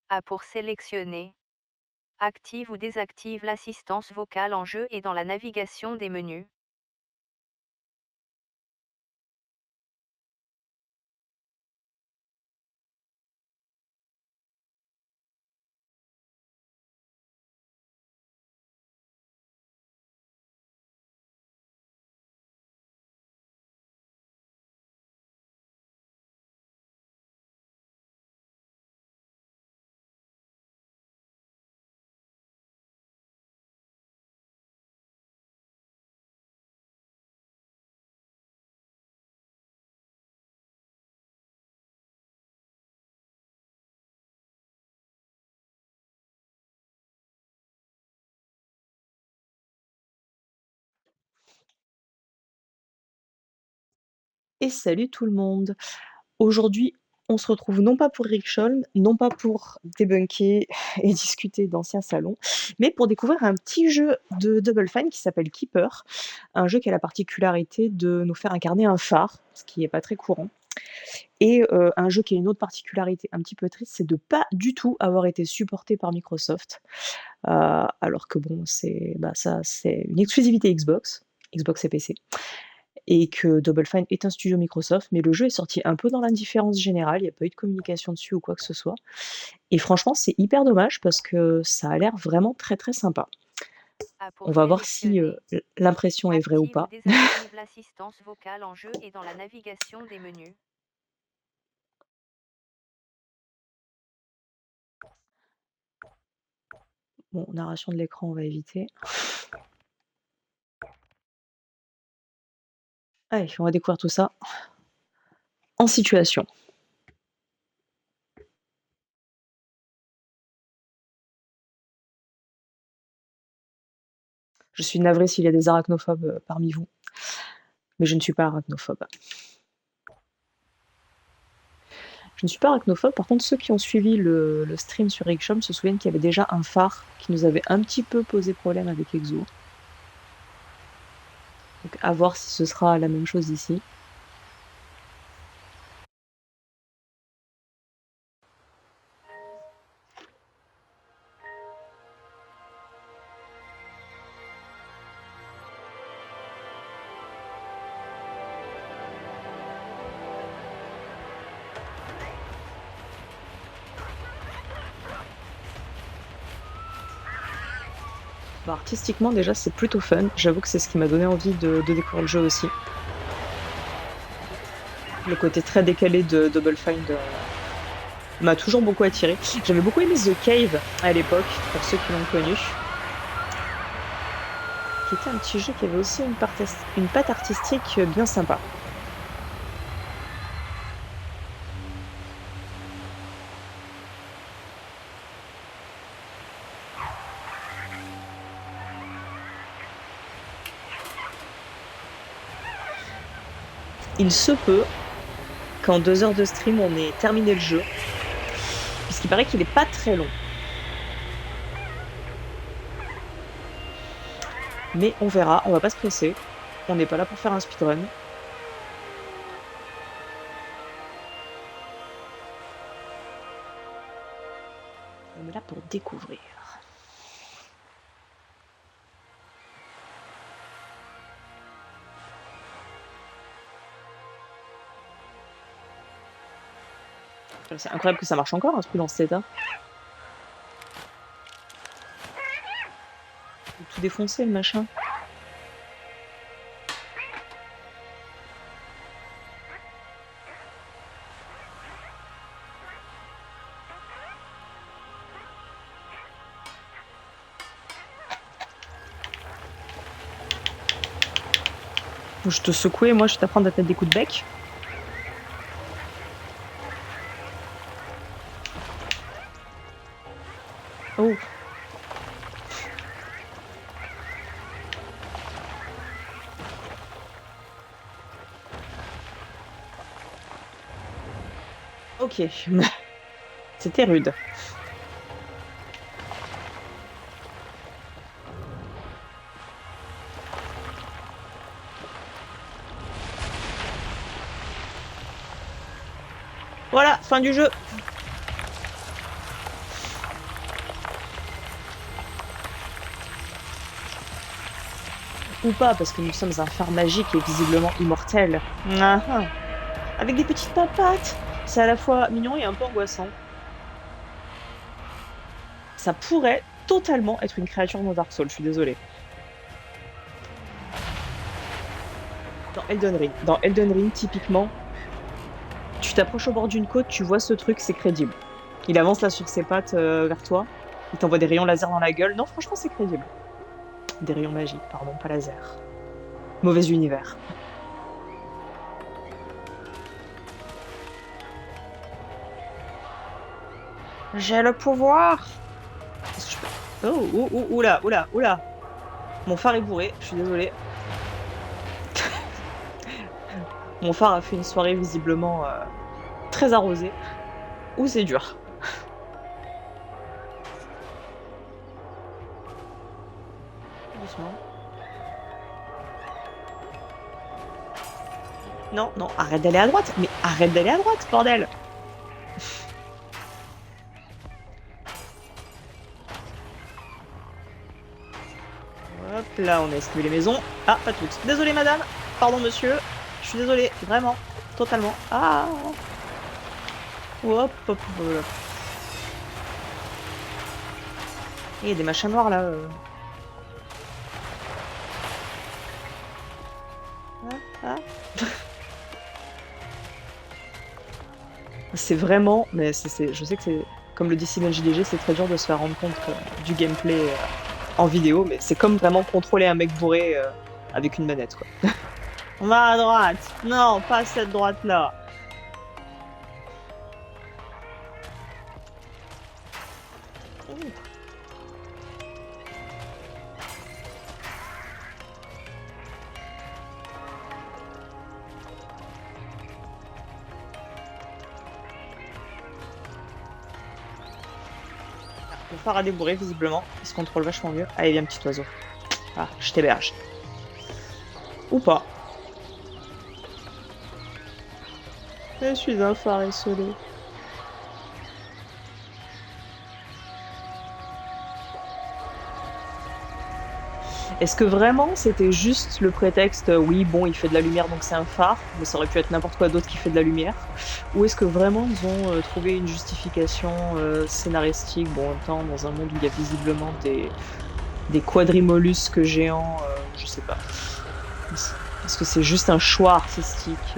A pour sélectionner. Active ou désactive l'assistance vocale en jeu et dans la navigation des menus. Et salut tout le monde! Aujourd'hui, on se retrouve non pas pour Ricksholm, non pas pour débunker et discuter d'anciens salons, mais pour découvrir un petit jeu de Double Fine qui s'appelle Keeper. Un jeu qui a la particularité de nous faire incarner un phare, ce qui est pas très courant. Et un jeu qui a une autre particularité un petit peu triste, c'est de pas du tout avoir été supporté par Microsoft. Alors que bon, ça, c'est une exclusivité Xbox et PC. Et que Double Fine est un studio Microsoft, mais le jeu est sorti un peu dans l'indifférence générale, il n'y a pas eu de communication dessus ou quoi que ce soit. Et franchement, c'est hyper dommage parce que ça a l'air vraiment très très sympa. A On pour va voir si sélectionner. l'impression est vraie ou Active ou pas. désactive l'assistance vocale en jeu et dans la navigation des menus. Bon, narration de l'écran, on va éviter. Allez, on va découvrir tout ça en situation. Je suis navrée s'il y a des arachnophobes parmi vous, mais je ne suis pas arachnophobe. Je ne suis pas arachnophobe, par contre ceux qui ont suivi le stream sur Ricksholm se souviennent qu'il y avait déjà un phare qui nous avait un petit peu posé problème avec Exo. Donc à voir si ce sera la même chose ici. Bon, artistiquement déjà c'est plutôt fun, j'avoue que c'est ce qui m'a donné envie de découvrir le jeu aussi. Le côté très décalé de Double Fine m'a toujours beaucoup attiré. J'avais beaucoup aimé The Cave à l'époque, pour ceux qui l'ont connu. Qui était un petit jeu qui avait aussi une patte artistique bien sympa. Il se peut qu'en 2 heures de stream on ait terminé le jeu, puisqu'il paraît qu'il est pas très long. Mais on verra, on va pas se presser. On n'est pas là pour faire un speedrun. On est là pour découvrir. C'est incroyable que ça marche encore, un truc dans cet état. Tout défoncer, le machin. Je te secouer, moi je vais t'apprendre à te mettre des coups de bec. Oh. Ok. C'était rude. Voilà, fin du jeu. Ou pas, parce que nous sommes un phare magique et visiblement immortel. Ah, ah. Avec des petites papates. C'est à la fois mignon et un peu angoissant. Ça pourrait totalement être une créature dans Dark Souls, je suis désolée. Dans Elden Ring, typiquement, tu t'approches au bord d'une côte, tu vois ce truc, c'est crédible. Il avance là sur ses pattes vers toi, il t'envoie des rayons laser dans la gueule. Non, franchement, c'est crédible. Des rayons magiques, pardon, pas laser. Mauvais univers. J'ai le pouvoir. Est-ce que je peux... Oh, oh, oh, oula, oula, oula. Mon phare est bourré, je suis désolée. Mon phare a fait une soirée visiblement très arrosée. Ouh, c'est dur. Doucement. Non, non, arrête d'aller à droite. Mais arrête d'aller à droite, bordel. Hop là, on a esquivé les maisons. Ah, pas toutes. Désolée, madame. Pardon, monsieur. Je suis désolée, vraiment. Totalement. Ah. Hop, hop, hop. Il y a des machins noirs là. Ah, ah. C'est vraiment, mais je sais que c'est, comme le dit Simon JDG, c'est très dur de se faire rendre compte du gameplay en vidéo, mais c'est comme vraiment contrôler un mec bourré avec une manette, quoi. On va à droite. Non, pas cette droite-là. Le phare a débourré, visiblement. Il se contrôle vachement mieux. Allez, viens, petit oiseau. Ah, je t'héberge. Ou pas. Je suis un phare esselé. Est-ce que vraiment c'était juste le prétexte, oui, bon, il fait de la lumière donc c'est un phare, mais ça aurait pu être n'importe quoi d'autre qui fait de la lumière? Ou est-ce que vraiment ils ont trouvé une justification scénaristique, bon, en même temps, dans un monde où il y a visiblement des quadrimollusques géants, je sais pas. Est-ce que c'est juste un choix artistique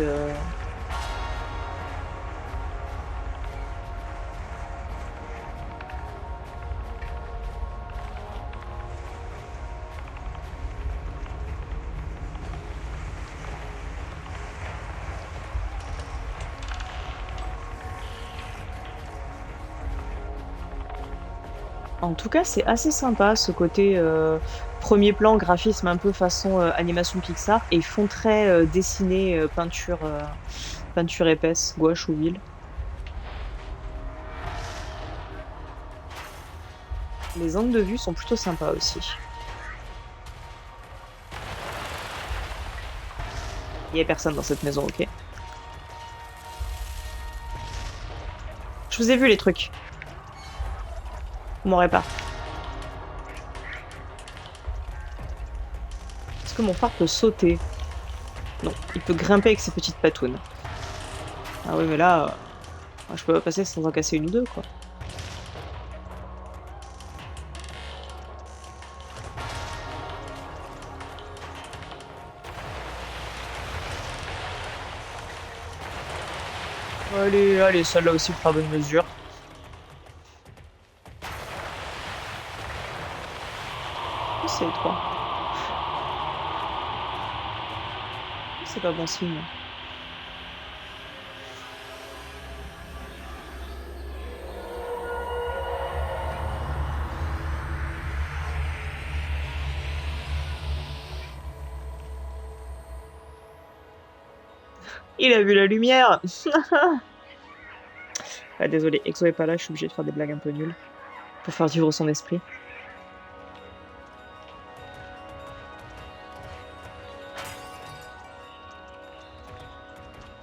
En tout cas, c'est assez sympa ce côté premier plan, graphisme un peu façon animation Pixar, et fond très dessiné, peinture épaisse, gouache ou huile. Les angles de vue sont plutôt sympas aussi. Il n'y a personne dans cette maison, ok? Je vous ai vu les trucs. Vous m'aurez pas. Est-ce que mon phare peut sauter? Non, il peut grimper avec ses petites patounes. Ah oui, mais là, je peux pas passer sans en casser une ou deux, quoi. Allez, allez, celle-là aussi pour faire bonne mesure. C'est étroit. C'est pas bon signe. Il a vu la lumière. Ah, désolé, Exo est pas là, je suis obligée de faire des blagues un peu nulles pour faire vivre son esprit.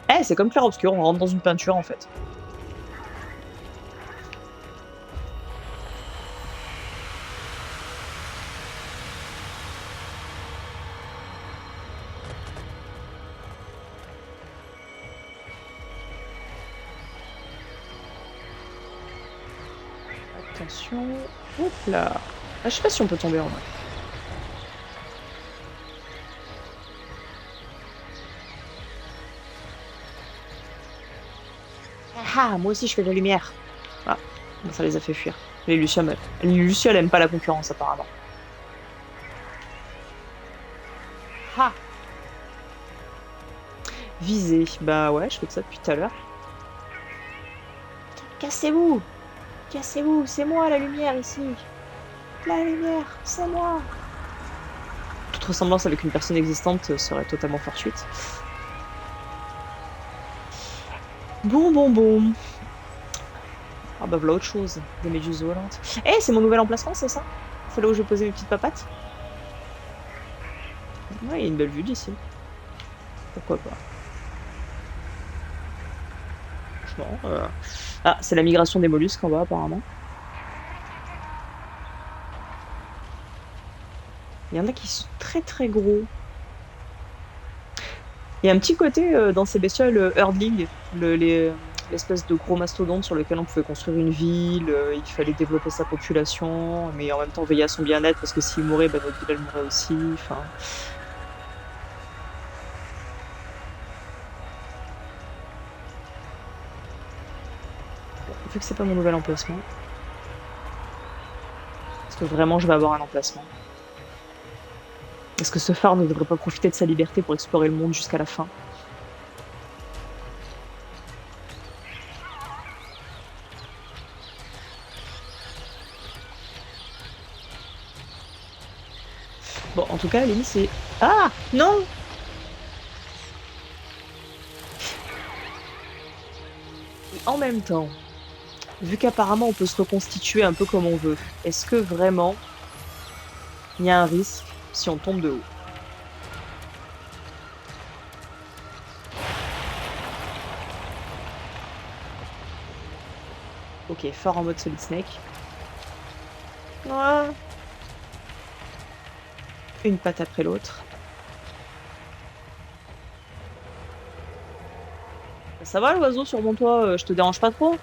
Eh, c'est comme clair-obscur, on rentre dans une peinture en fait. Attention. Hop là. Ah, je sais pas si on peut tomber en vrai. Ah, moi aussi je fais de la lumière. Ah, bon, ça les a fait fuir. Les Lucioles aiment pas la concurrence apparemment. Ah, viser. Bah ouais, je fais que ça depuis tout à l'heure. Cassez-vous! Cassez-vous! C'est moi la lumière ici! La lumière! C'est moi! Toute ressemblance avec une personne existante serait totalement fortuite. Bon, bon, bon. Ah bah voilà autre chose. Des méduses volantes. Eh, c'est mon nouvel emplacement, c'est ça? C'est là où je vais poser mes petites papates? Ouais, il y a une belle vue d'ici. Pourquoi pas? Franchement. Ah, c'est la migration des mollusques en bas apparemment. Il y en a qui sont très très gros. Il y a un petit côté dans ces bestioles Earthling, l'espèce de gros mastodonte sur lequel on pouvait construire une ville, il fallait développer sa population, mais en même temps veiller à son bien-être parce que s'il mourait, bah, notre ville elle mourrait aussi. Enfin, bon, vu que c'est pas mon nouvel emplacement, est-ce que vraiment je vais avoir un emplacement? Est-ce que ce phare ne devrait pas profiter de sa liberté pour explorer le monde jusqu'à la fin? Bon, en tout cas, Lémi, c'est... Ah! Non! Et en même temps, vu qu'apparemment on peut se reconstituer un peu comme on veut, est-ce que vraiment il y a un risque si on tombe de haut? Ok, fort en mode Solid Snake. Ouais. Une patte après l'autre. Ça va l'oiseau sur mon toit, je te dérange pas trop?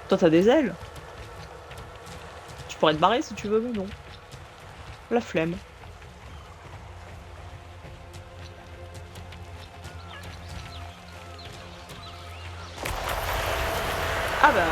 Toi t'as des ailes. Tu pourrais te barrer si tu veux, mais non. La flemme. Ah bah...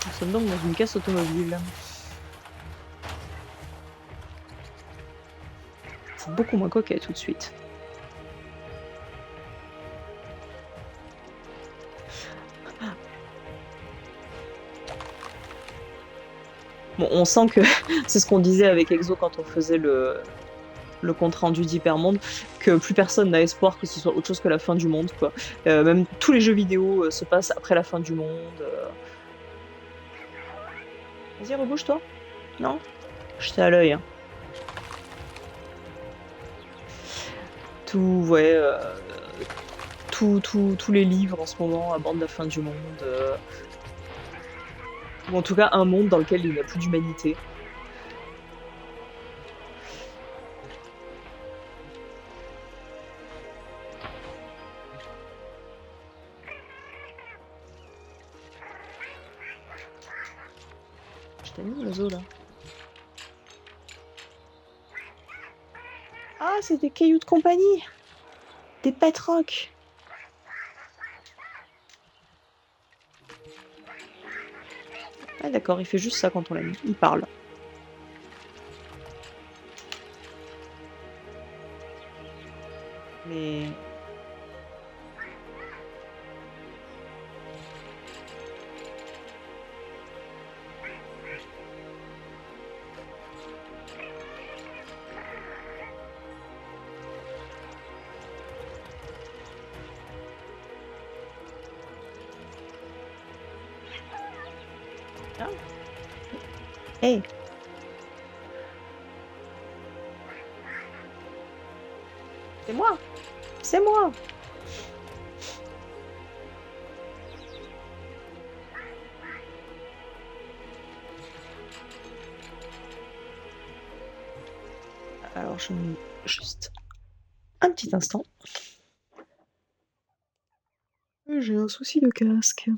Nous sommes donc dans une caisse automobile. C'est beaucoup moins coquet tout de suite. Bon, on sent que c'est ce qu'on disait avec Exo quand on faisait le compte rendu d'Hypermonde, que plus personne n'a espoir que ce soit autre chose que la fin du monde, quoi. Même tous les jeux vidéo se passent après la fin du monde. Vas-y, rebouge-toi. Non? J'étais à l'œil, hein. Tout, ouais, tous les livres en ce moment abordent la fin du monde. Ou en tout cas un monde dans lequel il n'y a plus d'humanité. Je t'ai mis l'oiseau là. Ah, c'est des cailloux de compagnie! Des pet rock! Ah d'accord, il fait juste ça quand on l'a mis. Il parle. Mais... Ah. Hey! C'est moi! C'est moi! Alors je mets juste un petit instant. J'ai un souci de casque.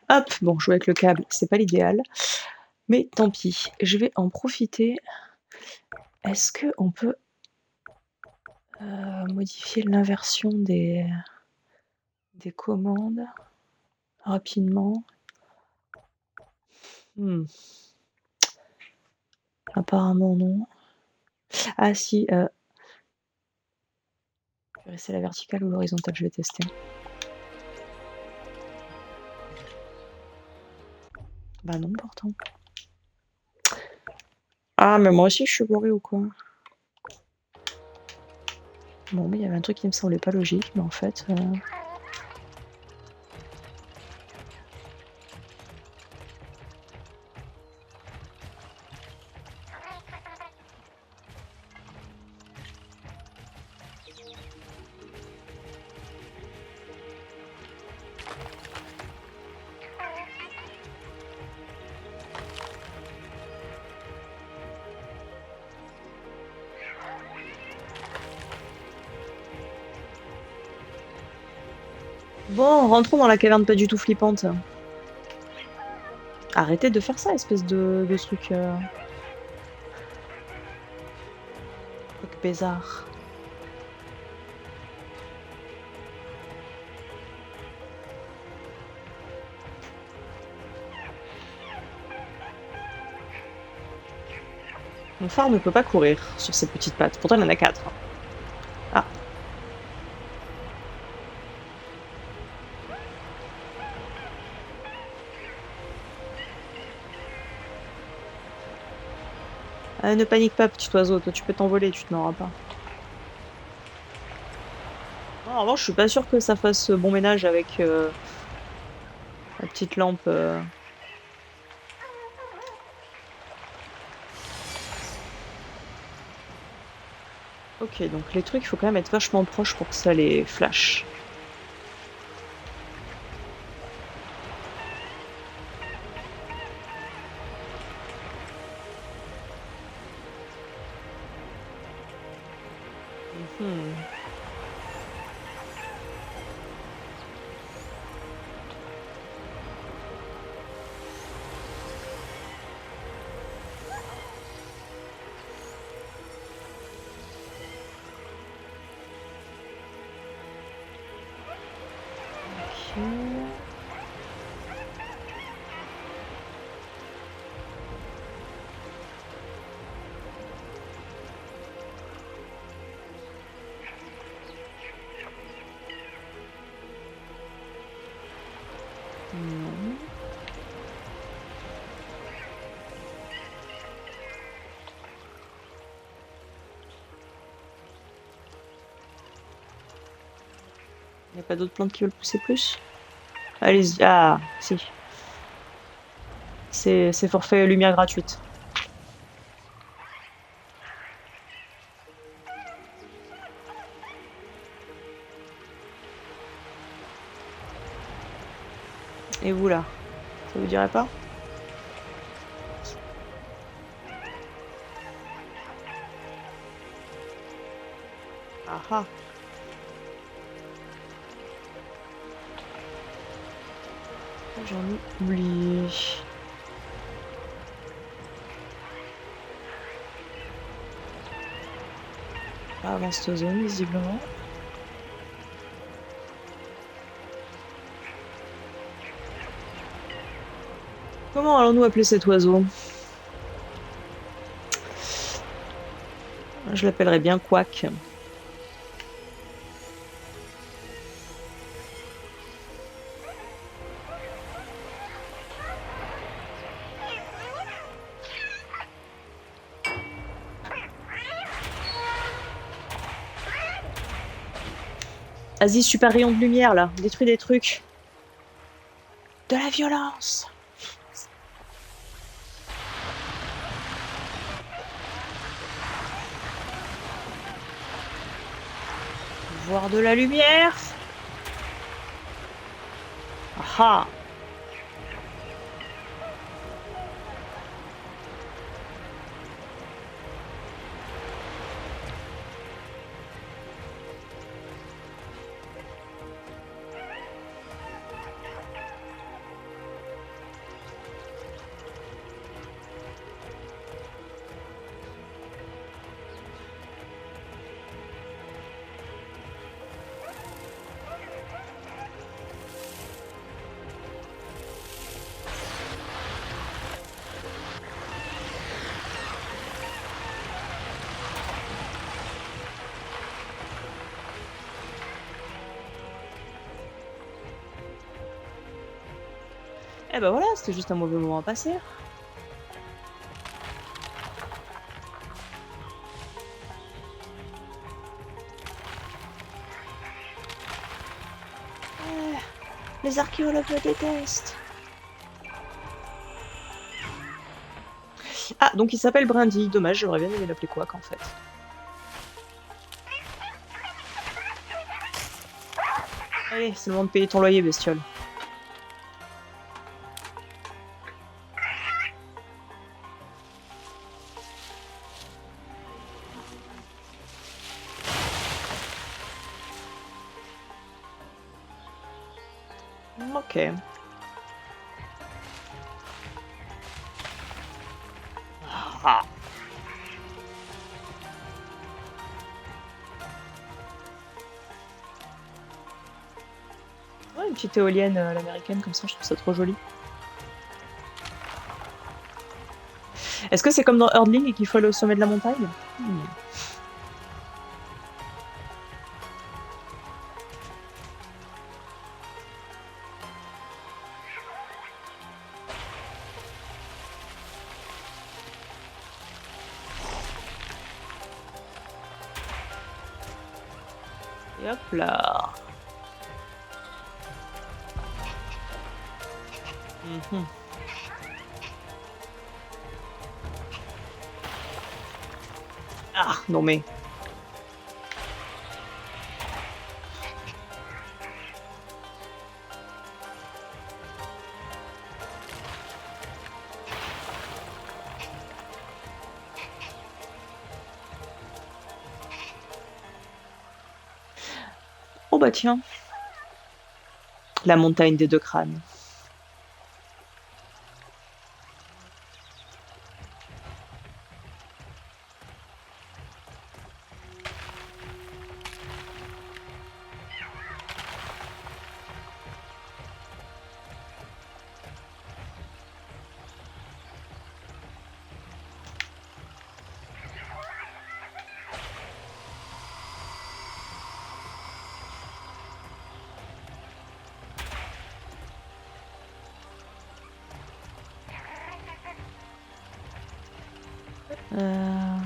Hop, bon, jouer avec le câble, c'est pas l'idéal, mais tant pis. Je vais en profiter. Est-ce que on peut modifier l'inversion des commandes rapidement? Apparemment non. Ah si, je vais rester la verticale ou l'horizontale, je vais tester. Bah non, pourtant. Ah, mais moi aussi je suis bourrée ou quoi? Bon, mais il y avait un truc qui me semblait pas logique, mais en fait... Bon, rentrons dans la caverne pas du tout flippante. Arrêtez de faire ça, espèce de truc... truc bizarre. Mon phare ne peut pas courir sur ses petites pattes. Pourtant, il en a 4. Ah. Ne panique pas, petit oiseau. Toi, tu peux t'envoler, tu te n'auras pas. Non, en revanche, je suis pas sûre que ça fasse bon ménage avec la petite lampe. Ok, donc les trucs, il faut quand même être vachement proche pour que ça les flash. Mhm. Ok. Non. Il n'y a pas d'autres plantes qui veulent pousser plus? Allez-y. Ah, si. C'est forfait lumière gratuite. Et vous là? Ça vous dirait pas? Ah ah. J'en ai oublié. Pas avant cette zone, visiblement. Comment allons-nous appeler cet oiseau? Je l'appellerais bien Quack. Vas-y, super rayon de lumière là, détruis des trucs. De la violence. Voir de la lumière. Ah ah. Eh ben voilà, c'était juste un mauvais moment à passer. Les archéologues me détestent. Ah, donc il s'appelle Brindy. Dommage, j'aurais bien aimé l'appeler Quack en fait. Allez, c'est le moment de payer ton loyer, bestiole. Ok. Ah. Ouais, une petite éolienne à l'américaine comme ça, je trouve ça trop joli. Est-ce que c'est comme dans Earthling et qu'il faut aller au sommet de la montagne? Et hop là. Mhm. Ah, non mais. Oh bah tiens. La montagne des deux crânes. Euh,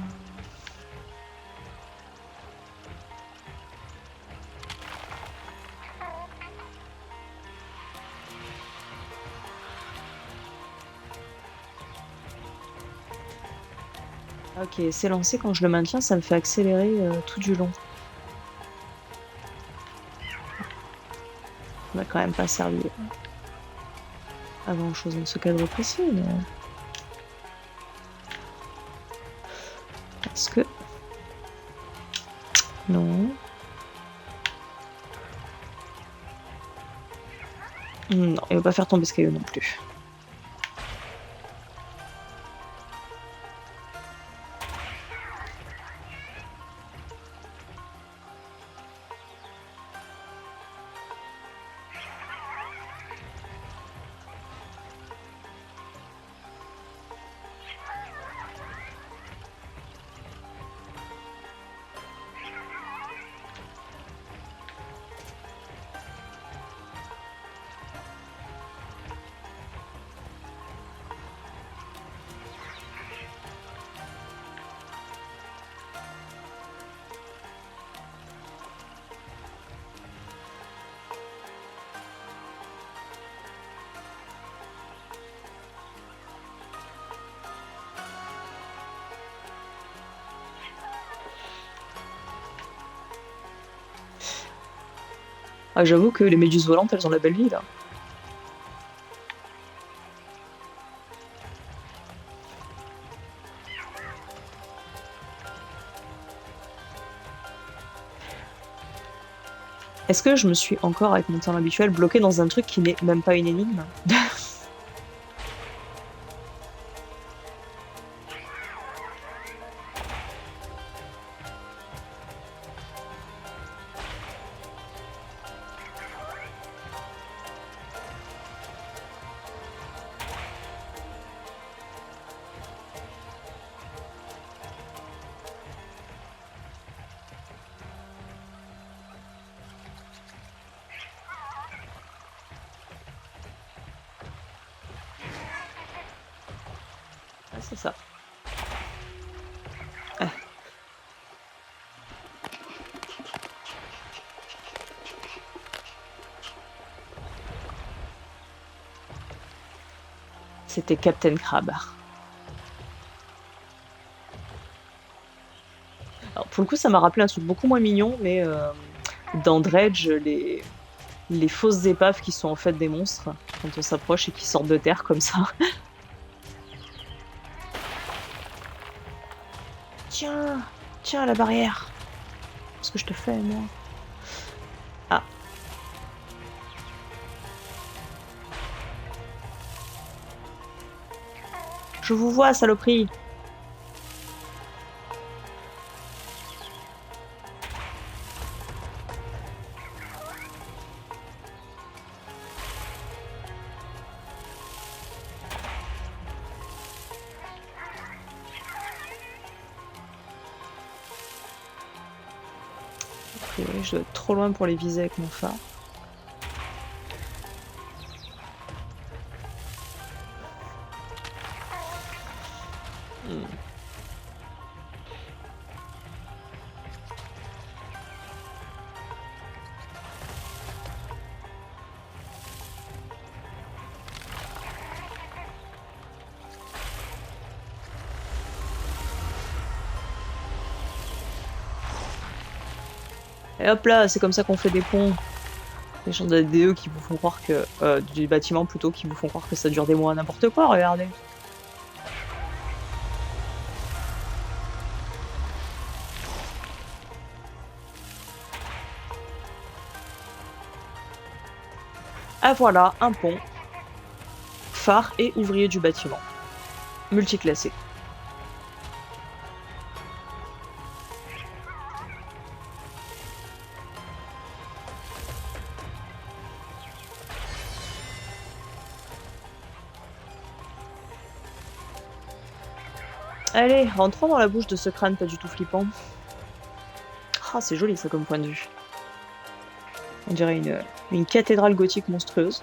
Ok, c'est lancé, quand je le maintiens, ça me fait accélérer tout du long. Ça m'a quand même pas servi à grand chose dans ce cadre précis, mais... Est-ce que... Non. Non, il va pas faire tomber ce caillou non plus. Ah, j'avoue que les méduses volantes, elles ont la belle vie, là. Est-ce que je me suis encore, avec mon temps habituel, bloquée dans un truc qui n'est même pas une énigme? Ah, c'est ça. Ah. C'était Captain Crab. Alors, pour le coup, ça m'a rappelé un truc beaucoup moins mignon, mais dans Dredge, les fausses épaves qui sont en fait des monstres, quand on s'approche et qui sortent de terre comme ça. Tiens, tiens, la barrière. Qu'est-ce que je te fais, moi? Ah. Je vous vois, saloperie. A priori, je dois être trop loin pour les viser avec mon phare. Et hop là, c'est comme ça qu'on fait des ponts. Les gens de la DE qui vous font croire que... du bâtiment plutôt, qui vous font croire que ça dure des mois, n'importe quoi, regardez. Ah voilà, un pont. Phare et ouvrier du bâtiment. Multiclassé. Allez, rentrons dans la bouche de ce crâne pas du tout flippant. Ah, c'est joli ça comme point de vue. On dirait une cathédrale gothique monstrueuse.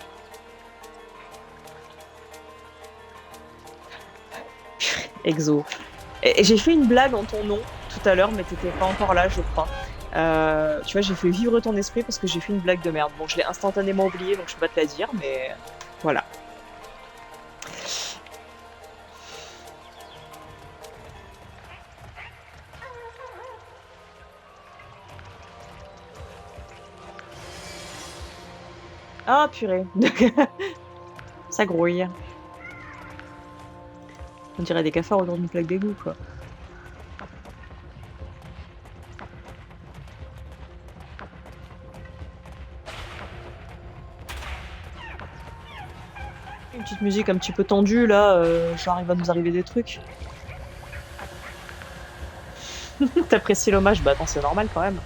Exo. Et j'ai fait une blague en ton nom tout à l'heure, mais t'étais pas encore là, je crois. Tu vois, j'ai fait vivre ton esprit parce que j'ai fait une blague de merde. Bon, je l'ai instantanément oublié, donc je peux pas te la dire, mais voilà. Ah, purée. Ça grouille. On dirait des cafards autour d'une plaque d'égout, quoi. Une petite musique un petit peu tendue, là, genre il va nous arriver des trucs. T'apprécies l'hommage? Bah attends, c'est normal quand même.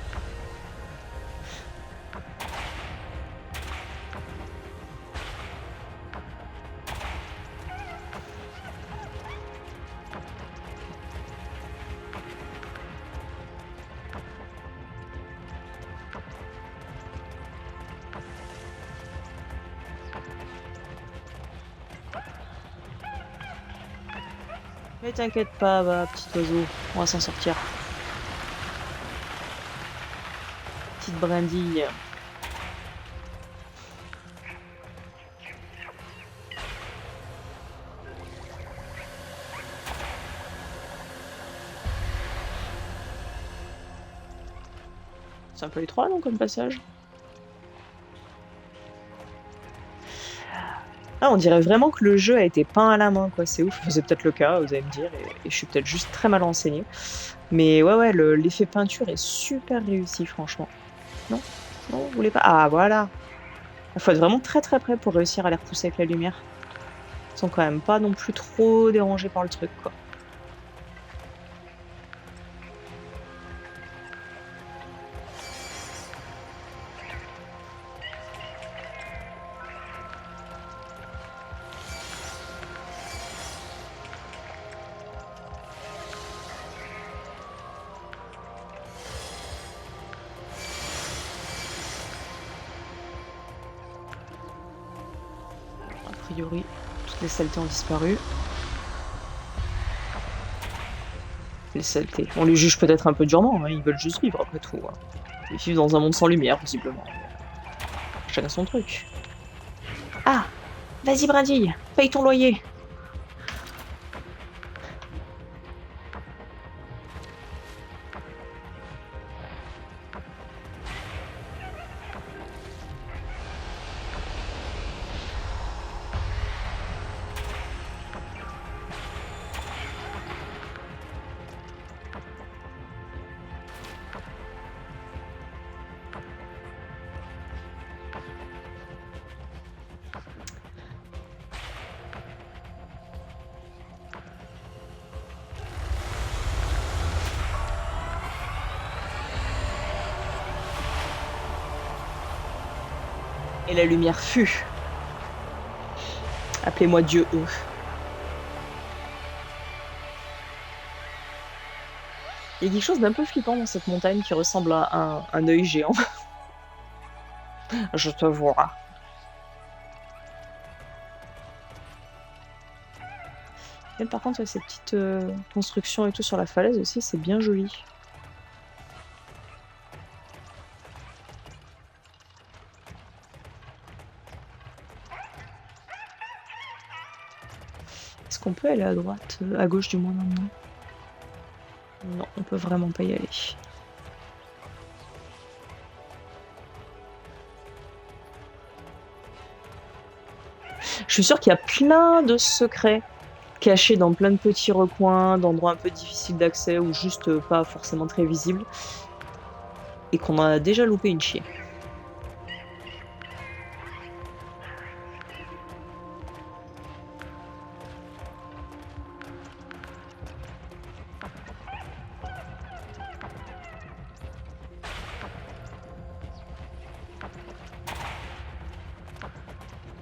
Mais t'inquiète pas, bah, petit oiseau, on va s'en sortir. Petite brindille. C'est un peu étroit, non, comme passage? Ah, on dirait vraiment que le jeu a été peint à la main, quoi. C'est ouf. C'est peut-être le cas, vous allez me dire, et je suis peut-être juste très mal renseignée. Mais ouais, ouais, l'effet peinture est super réussi, franchement. Non? Non, vous voulez pas? Ah, voilà. Il faut être vraiment très très près pour réussir à les repousser avec la lumière. Ils sont quand même pas non plus trop dérangés par le truc, quoi. A priori, toutes les saletés ont disparu. Les saletés. On les juge peut-être un peu durement, hein, ils veulent juste vivre après tout, hein. Ils vivent dans un monde sans lumière, visiblement. Chacun son truc. Ah! Vas-y, Brindille, paye ton loyer. Et la lumière fut. Appelez-moi Dieu, eux. Il y a quelque chose d'un peu flippant dans cette montagne qui ressemble à un œil géant. Je te vois. Et par contre, ces petites constructions et tout sur la falaise aussi, c'est bien joli. Est-ce qu'on peut aller à droite, à gauche du moins maintenant? Non, on peut vraiment pas y aller. Je suis sûre qu'il y a plein de secrets cachés dans plein de petits recoins, d'endroits un peu difficiles d'accès ou juste pas forcément très visibles, et qu'on a déjà loupé une chier.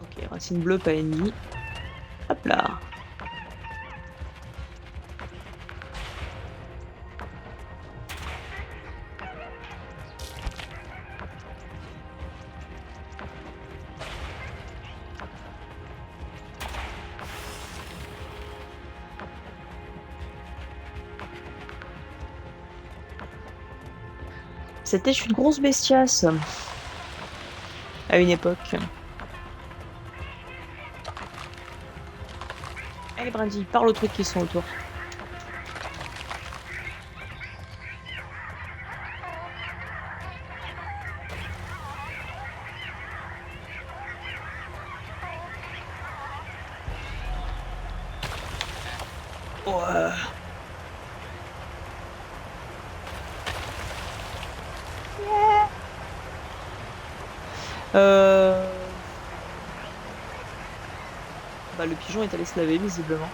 Ok, racine bleue, pas ennemie. Hop là. C'était une grosse bestiace à une époque. Allez, Brandy, parle aux trucs qui sont autour. Ouais. Bah, le pigeon est allé se laver, visiblement.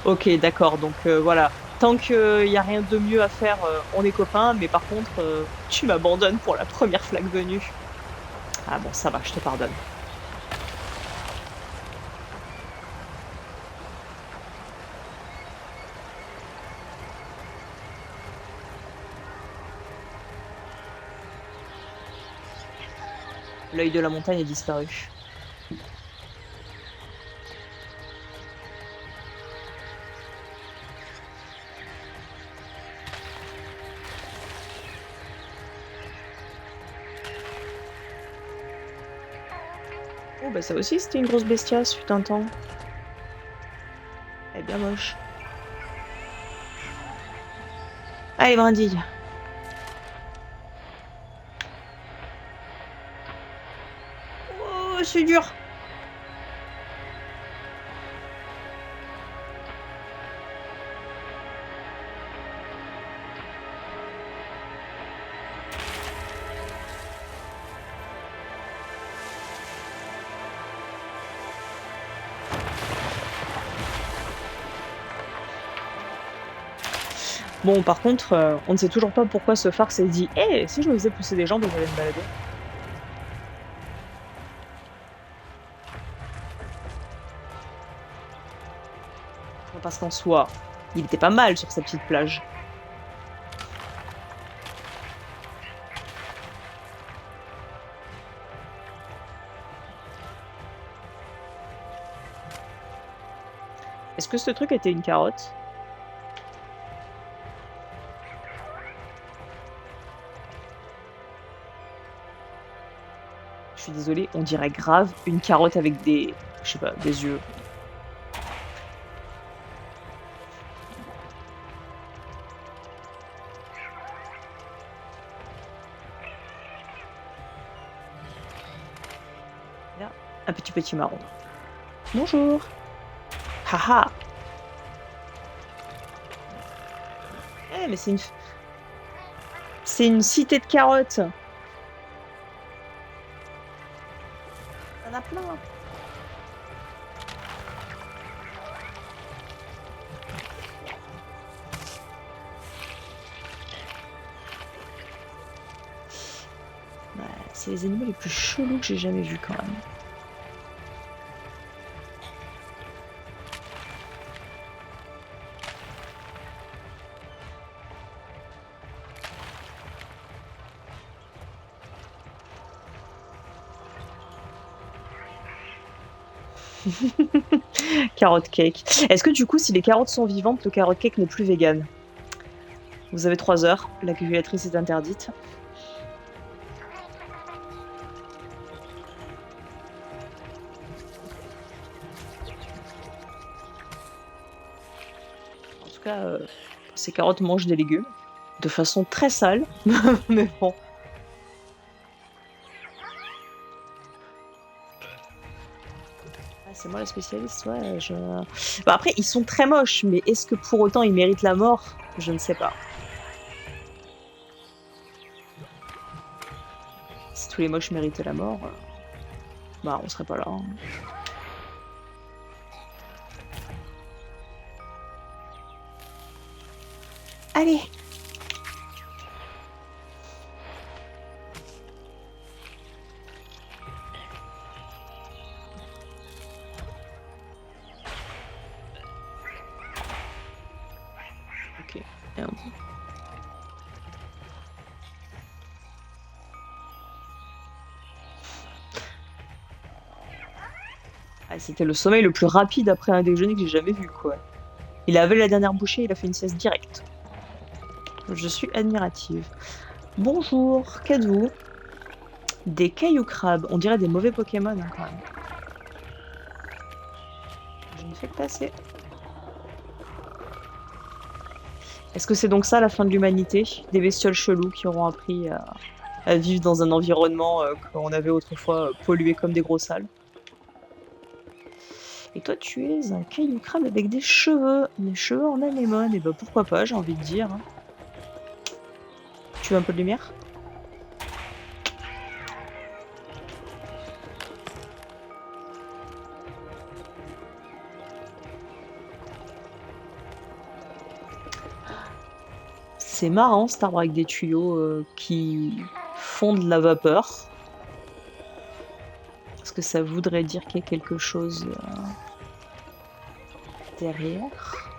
Ok, d'accord, donc voilà. Tant qu'il n'y a rien de mieux à faire, on est copains, mais par contre, tu m'abandonnes pour la première flaque venue. Ah bon, ça va, je te pardonne. L'œil de la montagne a disparu. Oh bah ça aussi c'était une grosse bestiace, fut un temps. Elle est bien moche. Allez, Brindille. Oh, c'est dur. Bon, par contre, on ne sait toujours pas pourquoi ce phare s'est dit « si je me faisais pousser des jambes et j'allais me balader ?» Parce qu'en soi, il était pas mal sur sa petite plage. Est-ce que ce truc était une carotte? Je suis désolée, on dirait grave une carotte avec des, je sais pas, des yeux. Là, un petit marron. Bonjour. Haha. Eh, mais c'est une cité de carottes. Il y en a plein. Ouais, c'est les animaux les plus chelous que j'ai jamais vus quand même. Carotte cake. Est-ce que du coup, si les carottes sont vivantes, le carotte cake n'est plus vegan? Vous avez 3 heures. La calculatrice est interdite. En tout cas, ces carottes mangent des légumes de façon très sale, mais bon. C'est moi la spécialiste, ouais. Bah après, ils sont très moches, mais est-ce que pour autant ils méritent la mort? Je ne sais pas. Si tous les moches méritaient la mort, bah on serait pas là. Hein. Allez! Ok. Ah, c'était le sommeil le plus rapide après un déjeuner que j'ai jamais vu, quoi. Il avait la dernière bouchée, il a fait une sieste directe. Je suis admirative. Bonjour, qu'êtes-vous? Des cailloux crabes, on dirait des mauvais Pokémon hein, quand même. Je ne fais que passer. Est-ce que c'est donc ça la fin de l'humanité? Des bestioles cheloues qui auront appris à vivre dans un environnement qu'on avait autrefois pollué comme des gros sales? Et toi, tu es un caillou crabe avec des cheveux en anémone. Et bah pourquoi pas, j'ai envie de dire, hein. Tu veux un peu de lumière? C'est marrant cet arbre avec des tuyaux qui font de la vapeur. Est-ce que ça voudrait dire qu'il y a quelque chose derrière?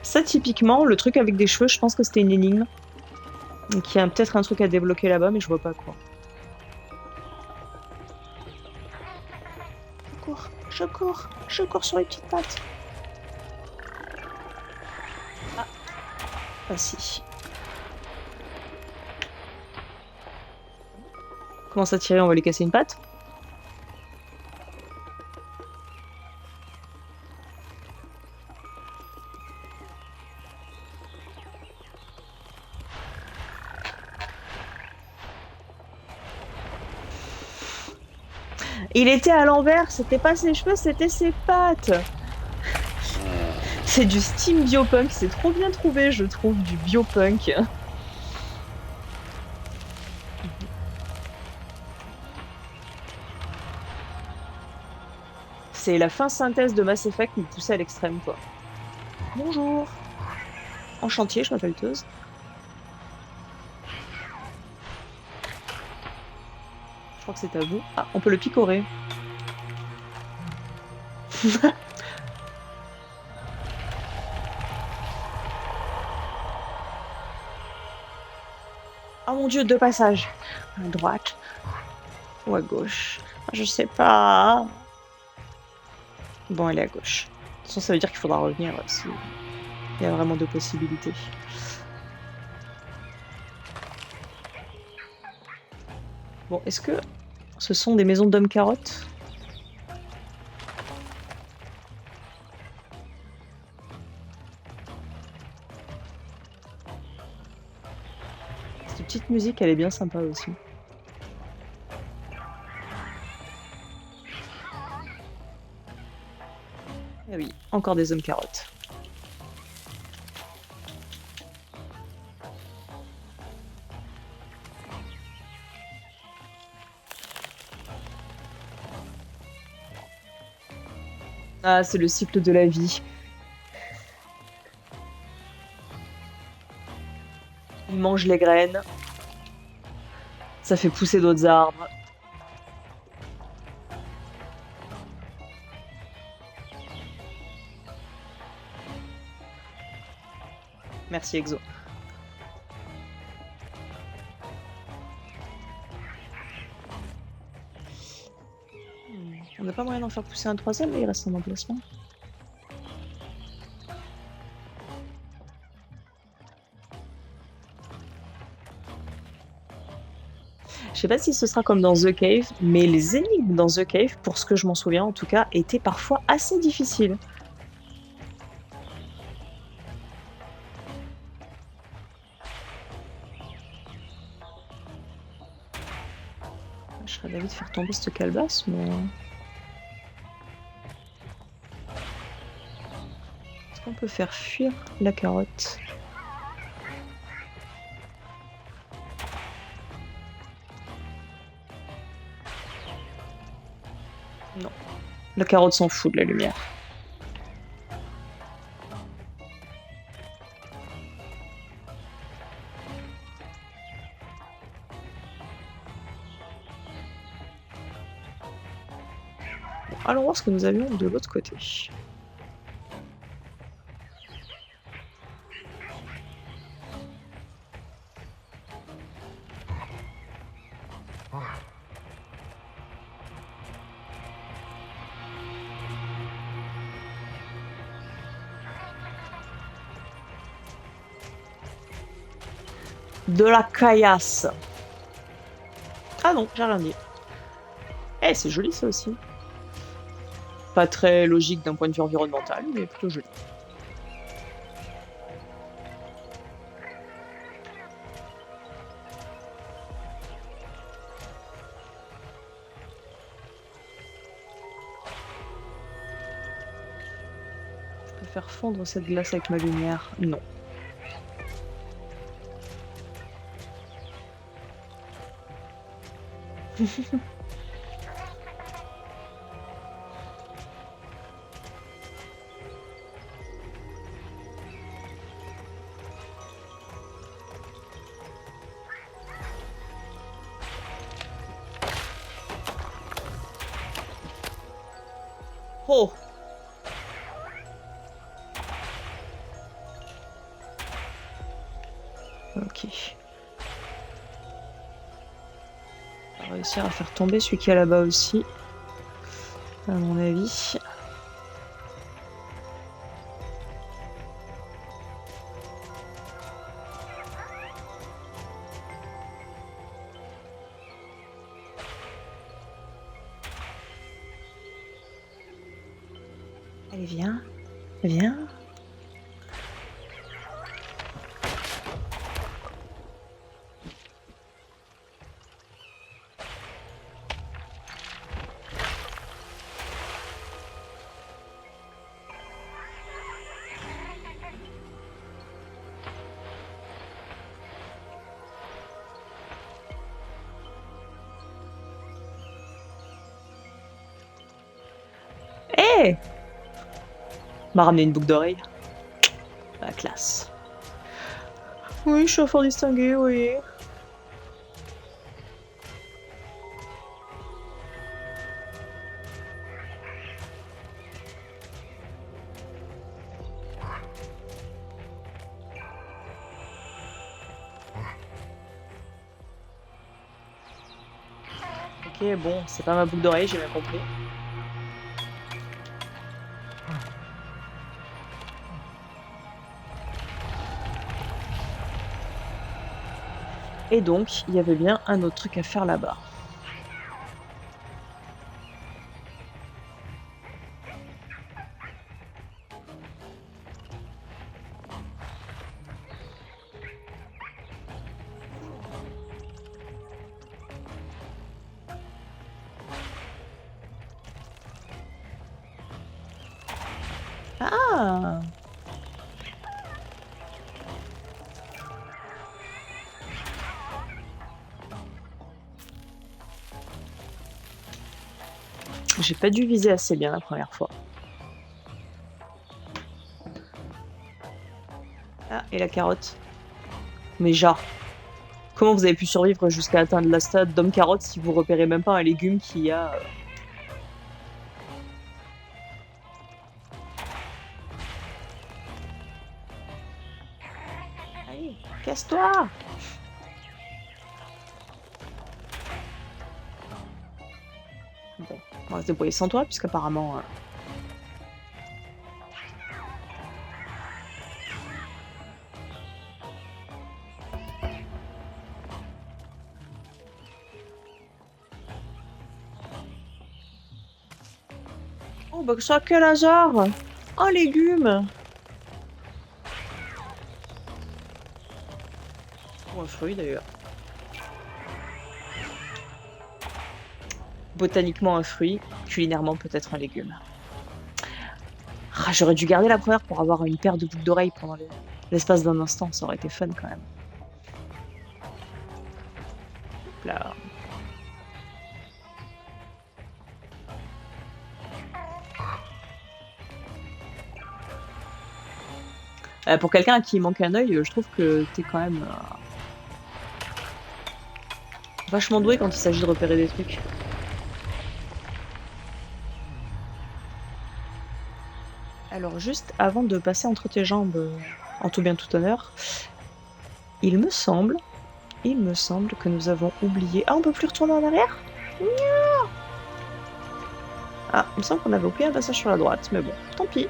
Ça, typiquement, le truc avec des cheveux, je pense que c'était une énigme. Donc il y a peut-être un truc à débloquer là-bas, mais je vois pas quoi. Je cours sur les petites pattes. Ah si. Comment ça tirer? On va lui casser une patte? Il était à l'envers, c'était pas ses cheveux, c'était ses pattes. C'est du steam biopunk, c'est trop bien trouvé, je trouve, du biopunk. C'est la fin synthèse de Mass Effect, mais poussée à l'extrême, quoi. Bonjour. En chantier, je m'appelle Teuse. Je crois que c'est à vous. Ah, on peut le picorer. Oh mon dieu, deux passages. À droite ou à gauche? Je sais pas. Bon, elle est à gauche. De toute façon, ça veut dire qu'il faudra revenir si il y a vraiment deux possibilités. Bon, est-ce que ce sont des maisons d'hommes carottes? Cette petite musique, elle est bien sympa aussi. Ah oui, encore des hommes carottes. Ah, c'est le cycle de la vie. Il mange les graines. Ça fait pousser d'autres arbres. Merci Exo. On n'a pas moyen d'en faire pousser un troisième, mais il reste en emplacement. Je sais pas si ce sera comme dans The Cave, mais les énigmes dans The Cave, pour ce que je m'en souviens en tout cas, étaient parfois assez difficiles. Je serais d'avis de faire tomber cette calebasse, mais... Est-ce qu'on peut faire fuir la carotte? Non. La carotte s'en fout de la lumière. Bon, allons voir ce que nous avions de l'autre côté. De la caillasse. Ah non, j'ai rien dit. Eh, c'est joli ça aussi. Pas très logique d'un point de vue environnemental, mais plutôt joli. Je peux faire fondre cette glace avec ma lumière? Non. Oh! Ok. On va réussir à faire tomber celui qui est là-bas aussi, à mon avis. Allez, viens. Viens. Hé! M'a ramené une boucle d'oreille. La classe. Oui, je suis fort distingué, oui. Ok, bon, c'est pas ma boucle d'oreille, j'ai bien compris. Et donc, il y avait bien un autre truc à faire là-bas. Ah! J'ai pas dû viser assez bien la première fois. Ah, et la carotte. Mais genre, comment vous avez pu survivre jusqu'à atteindre la stade d'homme carotte si vous repérez même pas un légume qui a... Allez, casse-toi! Bon, on va se débrouiller sans toi, puisqu'apparemment... Oh, bah ça, quel hasard! Un légume! Ou un fruit, d'ailleurs. Botaniquement un fruit, culinairement peut-être un légume. Ah, j'aurais dû garder la première pour avoir une paire de boucles d'oreilles pendant l'espace d'un instant, ça aurait été fun quand même. Là. Pour quelqu'un à qui il manque un œil, je trouve que t'es quand même vachement doué quand il s'agit de repérer des trucs. Alors juste avant de passer entre tes jambes, en tout bien tout honneur, il me semble que nous avons oublié... Ah, on peut plus retourner en arrière? Ah, il me semble qu'on avait oublié un passage sur la droite, mais bon, tant pis.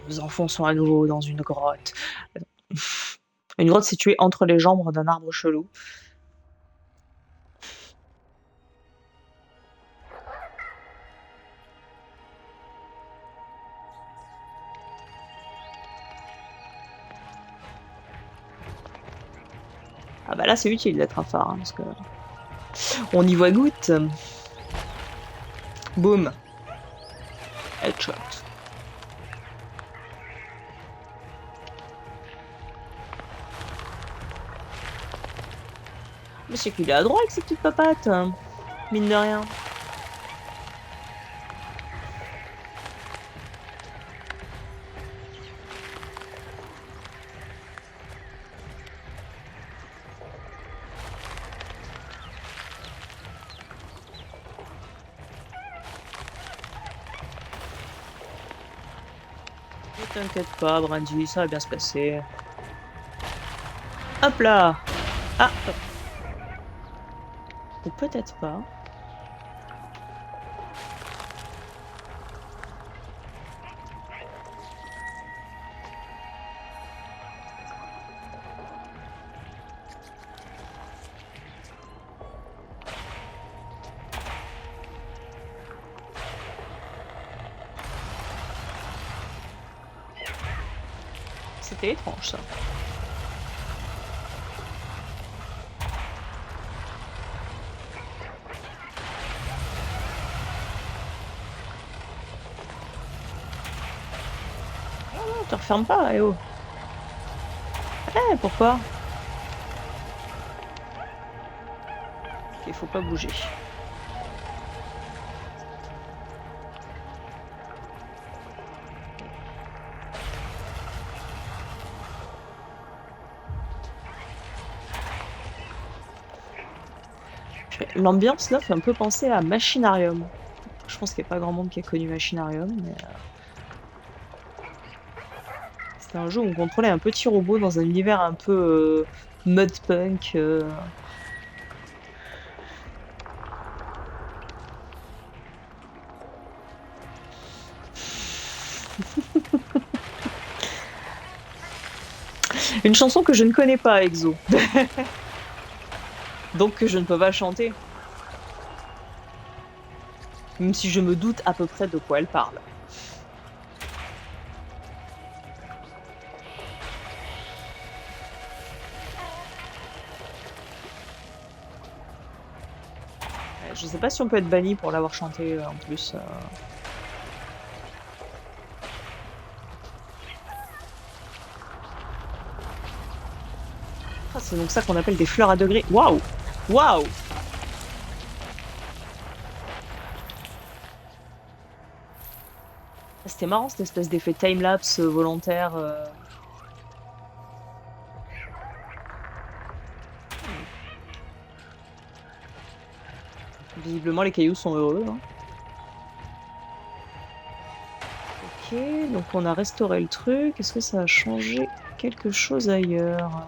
nous enfonçons à nouveau dans une grotte. Une grotte située entre les jambes d'un arbre chelou. Ah bah là c'est utile d'être un phare, hein, parce que on y voit goutte. Boum. Headshot. Mais c'est qu'il est adroit avec ses petites papates, hein, mine de rien. Ne t'inquiète pas, Brandy, ça va bien se passer. Hop là. Ah. Ou peut-être pas. C'était étrange ça. Oh non, te referme pas, eh oh. Eh, pourquoi? Ok, faut pas bouger. L'ambiance là fait un peu penser à Machinarium. Je pense qu'il n'y a pas grand monde qui a connu Machinarium, mais c'était un jeu où on contrôlait un petit robot dans un univers un peu mudpunk. Une chanson que je ne connais pas, Exo. Donc que je ne peux pas chanter. Même si je me doute à peu près de quoi elle parle. Je sais pas si on peut être banni pour l'avoir chanté en plus. Ah, c'est donc ça qu'on appelle des fleurs à degrés. Waouh! Waouh! C'était marrant cette espèce d'effet time-lapse volontaire. Visiblement les cailloux sont heureux. Hein. Ok, donc on a restauré le truc. Est-ce que ça a changé quelque chose ailleurs?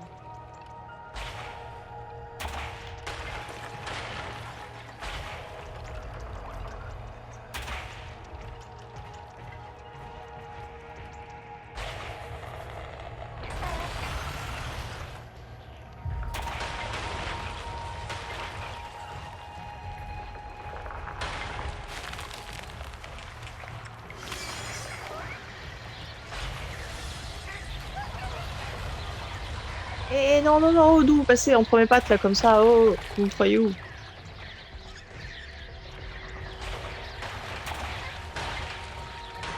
Eh non, non, non, d'où vous passez entre mes pattes là comme ça? Oh, vous croyez où?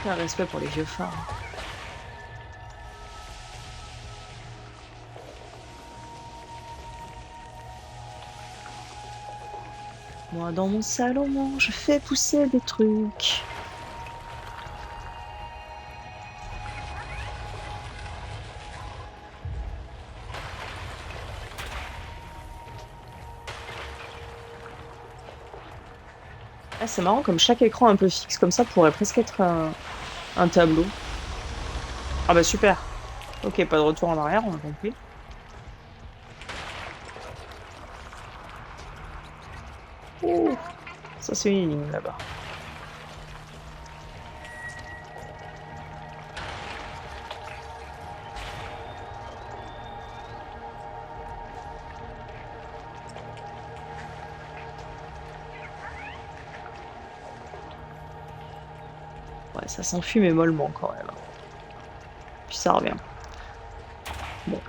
Aucun respect pour les vieux phares. Moi, dans mon salon, je fais pousser des trucs. Ah, c'est marrant, comme chaque écran un peu fixe comme ça pourrait presque être un tableau. Ah bah super. Ok, pas de retour en arrière, on a compris. Ouh, ça c'est une énigme là-bas. Ouais, ça s'enfuit mais mollement quand même. Puis ça revient. Bon,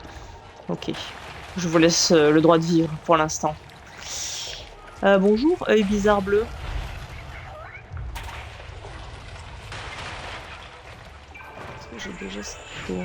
ok. Je vous laisse le droit de vivre pour l'instant. Bonjour, œil bizarre bleu. Est-ce que j'ai déjà ce qu'il faut?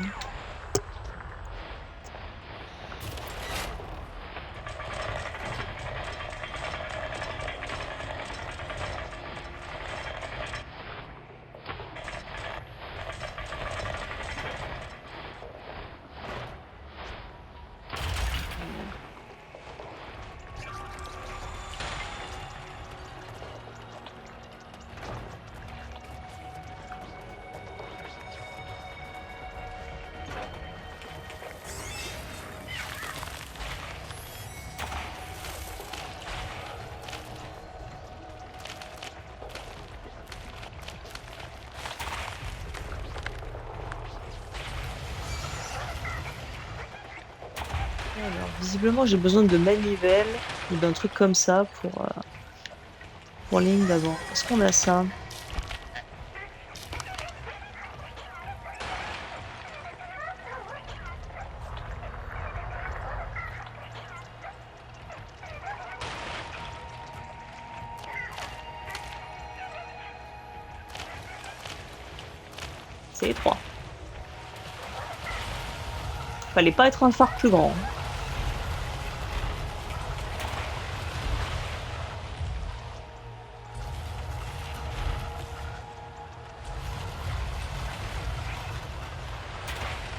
Alors, visiblement, j'ai besoin de manivelle ou d'un truc comme ça pour les lignes d'avant. Est-ce qu'on a ça? C'est étroit. Fallait pas être un phare plus grand.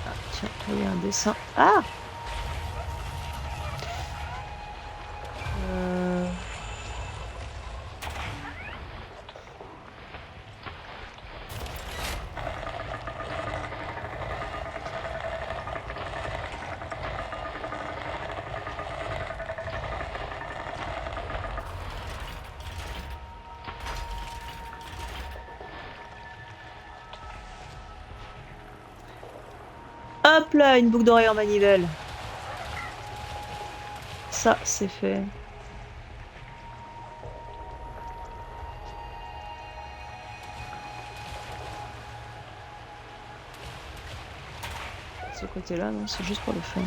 Ah, tiens, il y a un dessin. Ah! Euh, Hop là, une boucle d'oreille en manivelle. Ça, c'est fait. Ce côté-là, non, c'est juste pour le fun.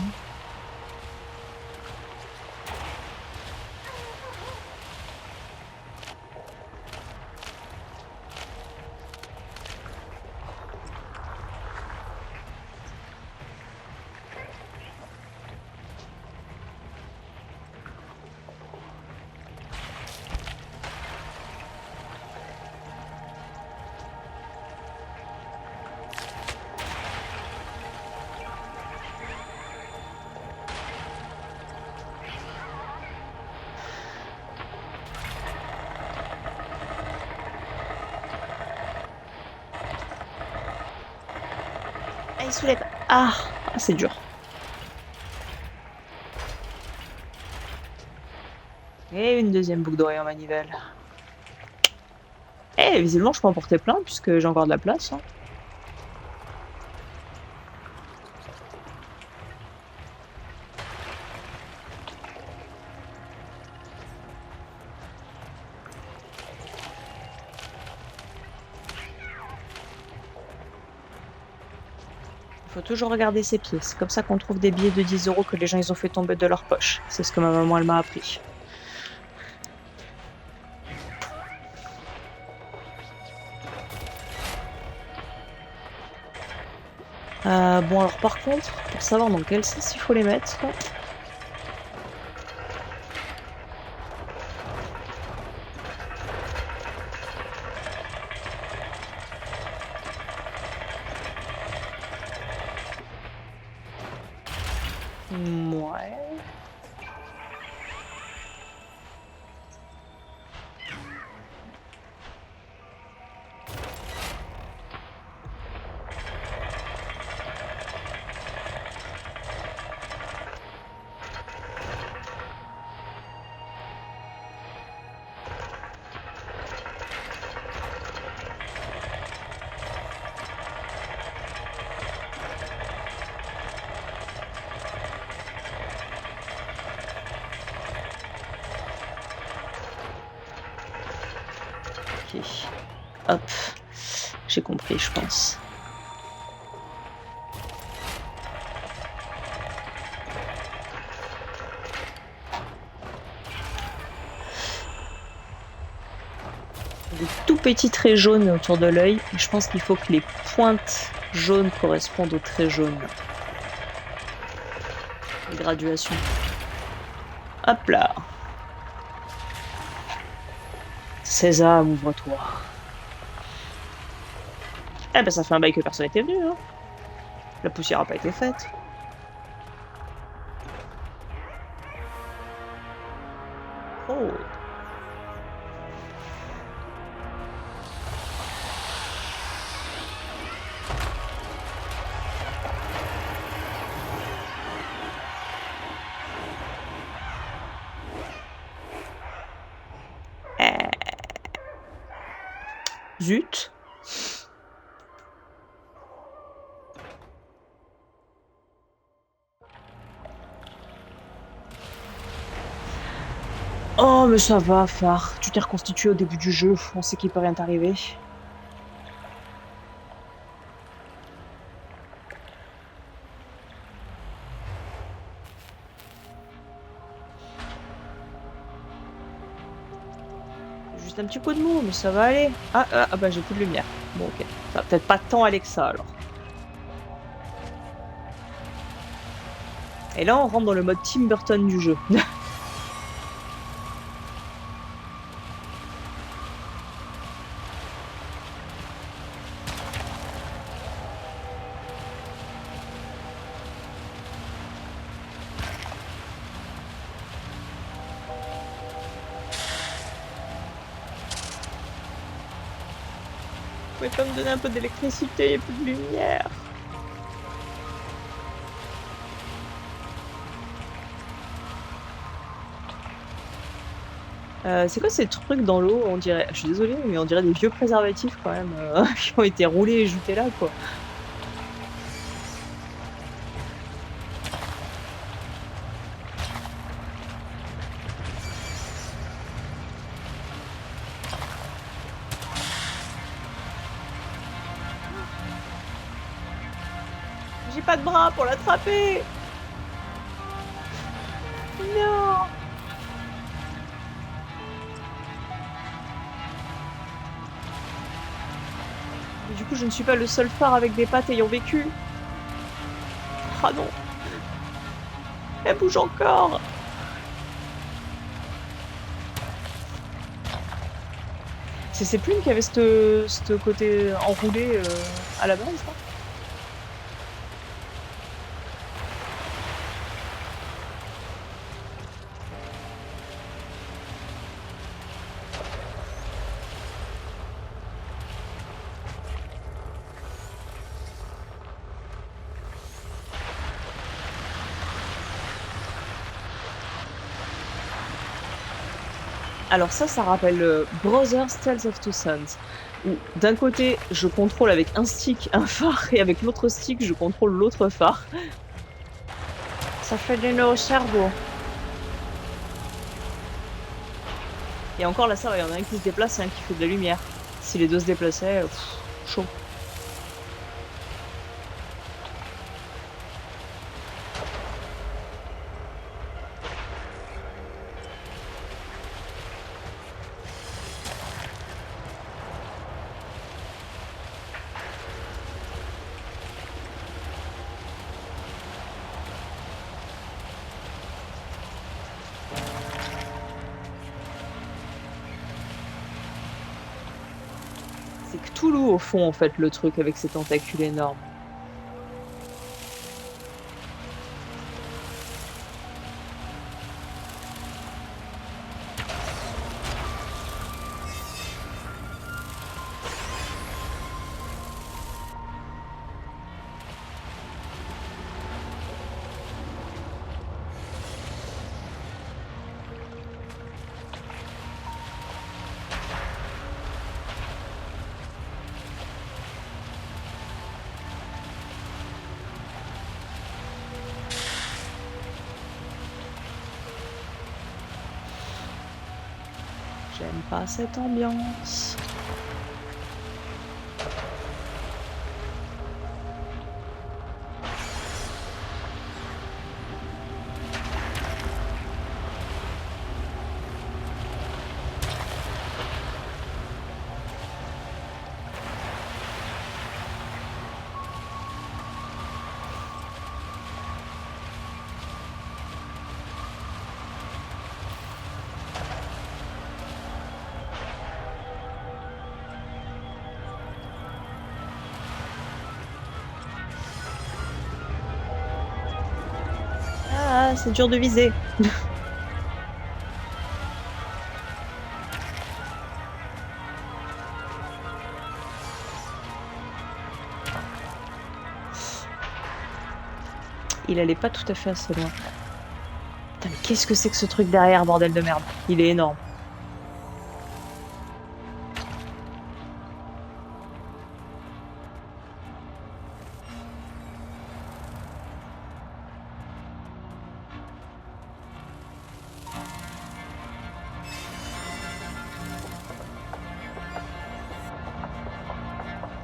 Ah, il soulève. Ah, c'est dur. Et une deuxième boucle d'oreille en manivelle. Eh, visiblement, je peux en porter plein puisque j'ai encore de la place. Hein. Il faut toujours regarder ses pieds. C'est comme ça qu'on trouve des billets de 10 € que les gens ils ont fait tomber de leur poche. C'est ce que ma maman elle m'a appris. Bon alors par contre, pour savoir dans quel sens il faut les mettre, ouais. Ok. Hop. J'ai compris, je pense. Des tout petits traits jaunes autour de l'œil. Et je pense qu'il faut que les pointes jaunes correspondent aux traits jaunes. Les graduations. Hop là. Sésame, ouvre-toi. Eh ben ça fait un bail que personne n'était venu, hein. La poussière a pas été faite. Oh. Zut. Oh, mais ça va, phare. Tu t'es reconstitué au début du jeu. On sait qu'il peut rien t'arriver. Juste un petit coup de mou, mais ça va aller. Ah bah j'ai plus de lumière. Bon, ok. Ça va peut-être pas tant aller que ça, alors. Et là, on rentre dans le mode Tim Burton du jeu. Vous pouvez pas me donner un peu d'électricité et plus de lumière? C'est quoi ces trucs dans l'eau? On dirait, je suis désolée, mais on dirait des vieux préservatifs quand même, qui ont été roulés et jetés là, quoi. J'ai pas de bras pour l'attraper! Non! Et du coup, je ne suis pas le seul phare avec des pattes ayant vécu. Ah non! Elle bouge encore! C'est ces plumes qui avaient ce côté enroulé à la base, là? Alors ça rappelle Brothers Tales of Two Sons, où d'un côté, je contrôle avec un stick un phare et avec l'autre stick, je contrôle l'autre phare. Ça fait des nœuds au cerveau. Et encore là, ça va, il y en a un qui se déplace et un qui fait de la lumière. Si les deux se déplaçaient, chaud. C'est Cthulhu au fond, en fait, le truc avec ses tentacules énormes. J'aime pas cette ambiance. c'est dur de viser. Il allait pas tout à fait assez loin. Putain, mais qu'est-ce que c'est que ce truc derrière, bordel de merde? Il est énorme.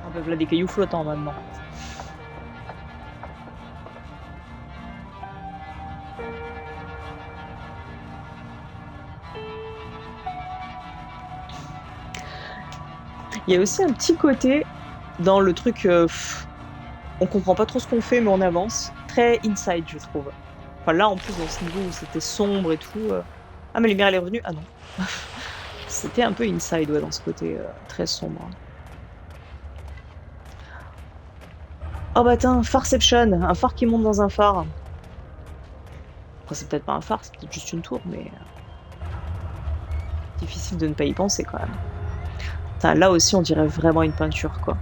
On peut là des cailloux flottants maintenant. Il y a aussi un petit côté dans le truc, on comprend pas trop ce qu'on fait, mais on avance. Très inside, je trouve. Enfin là, en plus, dans ce niveau où c'était sombre et tout. Ah, ma lumière, elle est revenue? Ah non. C'était un peu inside, ouais, dans ce côté très sombre. Oh bah tiens, Farception, un phare qui monte dans un phare. Après, c'est peut-être pas un phare, c'est peut-être juste une tour, mais difficile de ne pas y penser quand même. Putain, là aussi, on dirait vraiment une peinture, quoi.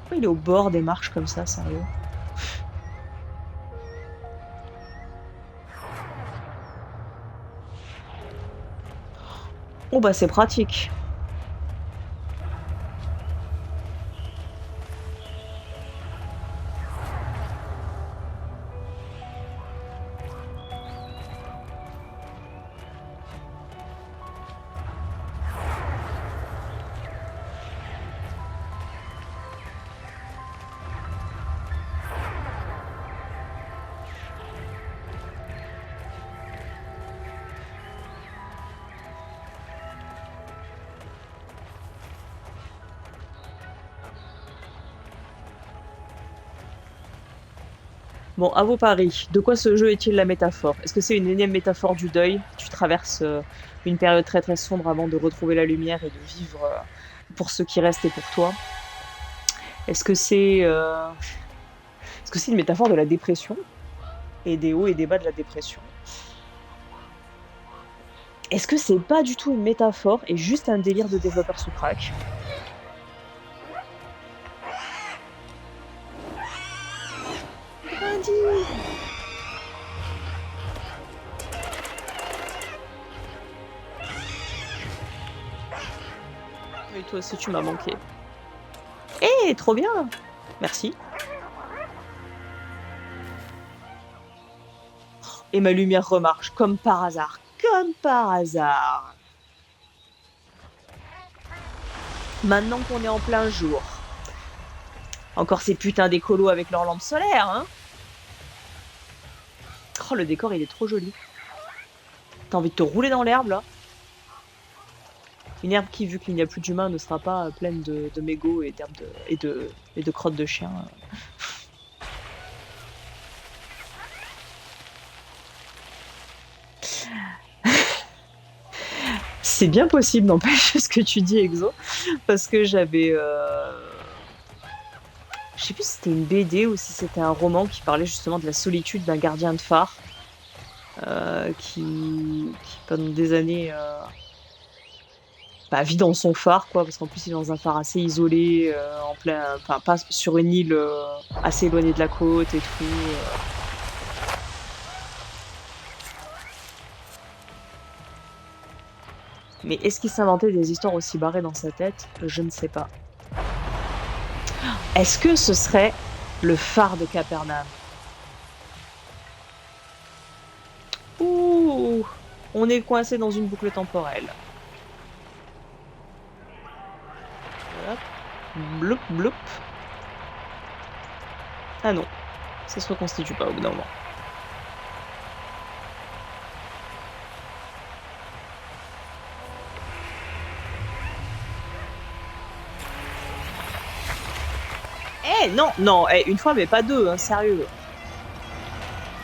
Pourquoi il est au bord des marches comme ça, sérieux? Oh bah c'est pratique. Bon, à vos paris, de quoi ce jeu est-il la métaphore? Est-ce que c'est une énième métaphore du deuil? Tu traverses une période très très sombre avant de retrouver la lumière et de vivre pour ceux qui restent et pour toi. Est-ce que c'est une métaphore de la dépression et des hauts et des bas de la dépression? Est-ce que c'est pas du tout une métaphore et juste un délire de développeur sous crack? Oui, toi aussi tu m'as manqué. Eh, trop bien! Merci. Et ma lumière remarche, comme par hasard. Comme par hasard. Maintenant qu'on est en plein jour. Encore ces putains d'écolos avec leurs lampes solaires, hein? Oh, le décor, il est trop joli. T'as envie de te rouler dans l'herbe, là? Une herbe qui, vu qu'il n'y a plus d'humains, ne sera pas pleine de mégots et d'herbes et de crottes de chiens. C'est bien possible, n'empêche ce que tu dis, Exo, parce que j'avais... Je sais plus si c'était une BD ou si c'était un roman qui parlait justement de la solitude d'un gardien de phare qui pendant des années vit dans son phare, quoi, parce qu'en plus il est dans un phare assez isolé, en plein, enfin pas sur une île assez éloignée de la côte et tout. Mais est-ce qu'il s'inventait des histoires aussi barrées dans sa tête? Je ne sais pas. Est-ce que ce serait le phare de Capernaum? Ouh, on est coincé dans une boucle temporelle. Hop. Bloup, bloup. Ah non, ça se reconstitue pas au bout d'un moment. Eh non, non, une fois mais pas deux, hein, sérieux.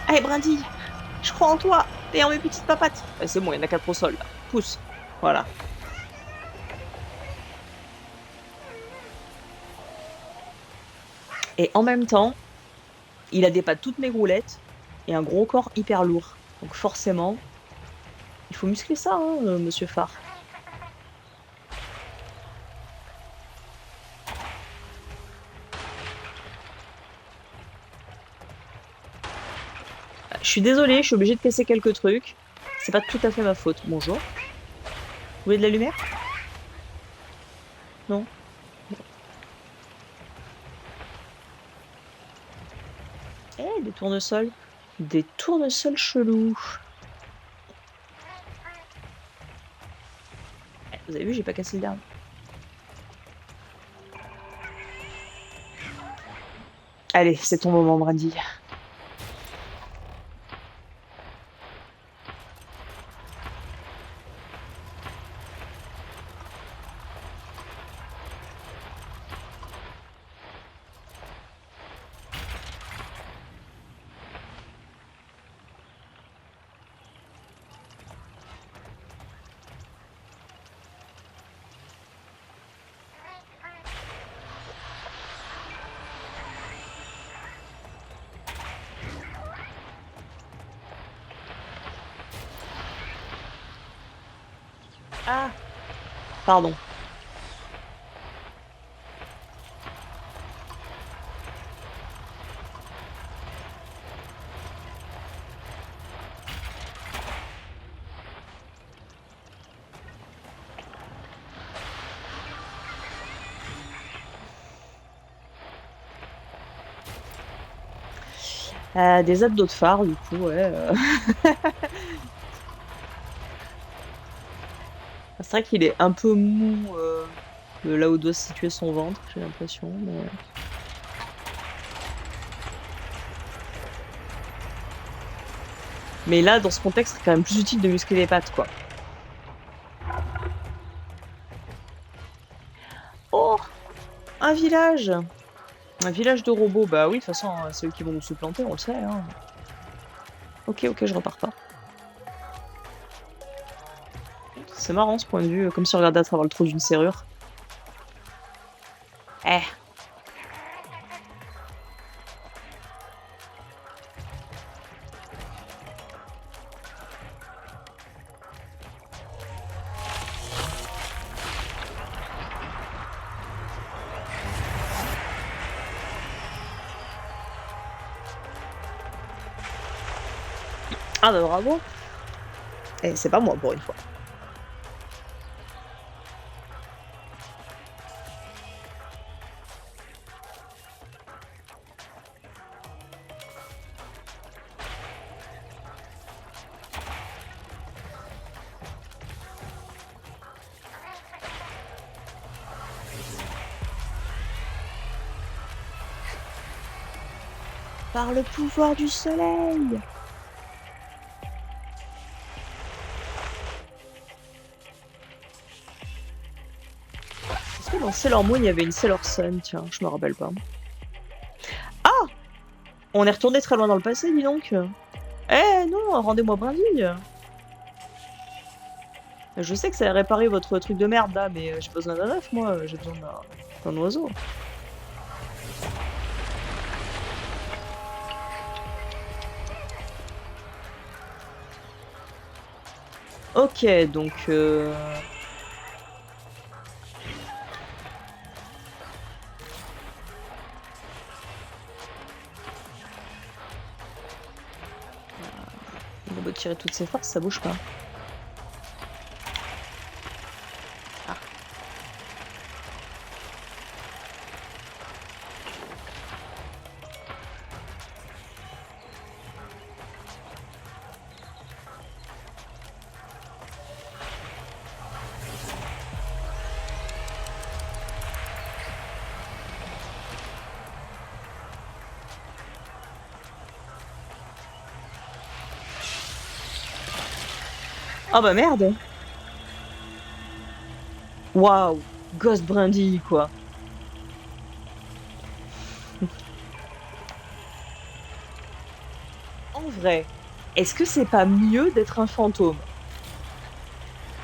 Allez Brindille, je crois en toi, et en mes petites papates. C'est bon, il y en a 4 au sol là. Pousse, voilà. Et en même temps, Il a des pattes toutes maigroulettes et un gros corps hyper lourd. Donc forcément, il faut muscler ça, hein, monsieur Phare. Je suis désolée, je suis obligée de casser quelques trucs. C'est pas tout à fait ma faute. Bonjour. Vous voulez de la lumière? Non? Eh, des tournesols. Des tournesols chelous. Eh, vous avez vu, j'ai pas cassé le dernier. Allez, c'est ton moment, Brandy. Ah, pardon. Des abdos de phare, du coup, ouais. C'est vrai qu'il est un peu mou de là où doit se situer son ventre, j'ai l'impression. Mais là, dans ce contexte, c'est quand même plus utile de muscler les pattes, quoi. Oh! Un village! Un village de robots. Bah oui, de toute façon, c'est eux qui vont nous supplanter, on le sait, hein. Ok, je repars pas. C'est marrant ce point de vue, comme si on regardait à travers le trou d'une serrure. Eh! Ah bah bravo! Eh, c'est pas moi pour une fois. Par le pouvoir du soleil! Est-ce que dans Sailor Moon, il y avait une Sailor Sun? Tiens, je me rappelle pas. Ah! On est retourné très loin dans le passé, dis donc. Eh non, rendez-moi Brindille. Je sais que ça a réparé votre truc de merde là, mais j'ai pas besoin d'un œuf, moi, j'ai besoin d'un oiseau. Ok, donc... On va tirer toutes ses forces, ça bouge pas. Ah. Ah bah merde! Waouh! Ghost Brindille, quoi! En vrai, est-ce que c'est pas mieux d'être un fantôme?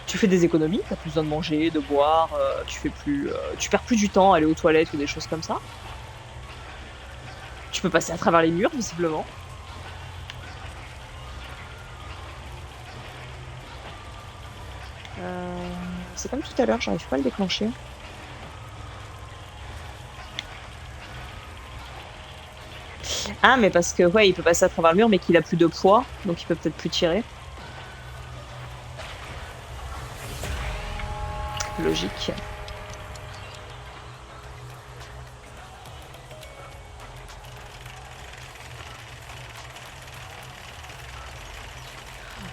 Tu fais des économies, t'as plus besoin de manger, de boire, tu perds plus du temps à aller aux toilettes ou des choses comme ça. Tu peux passer à travers les murs, visiblement. C'est comme tout à l'heure, j'arrive pas à le déclencher. Ah, mais parce que, ouais, il peut passer à travers le mur, mais qu'il a plus de poids, donc il peut peut-être plus tirer. Logique.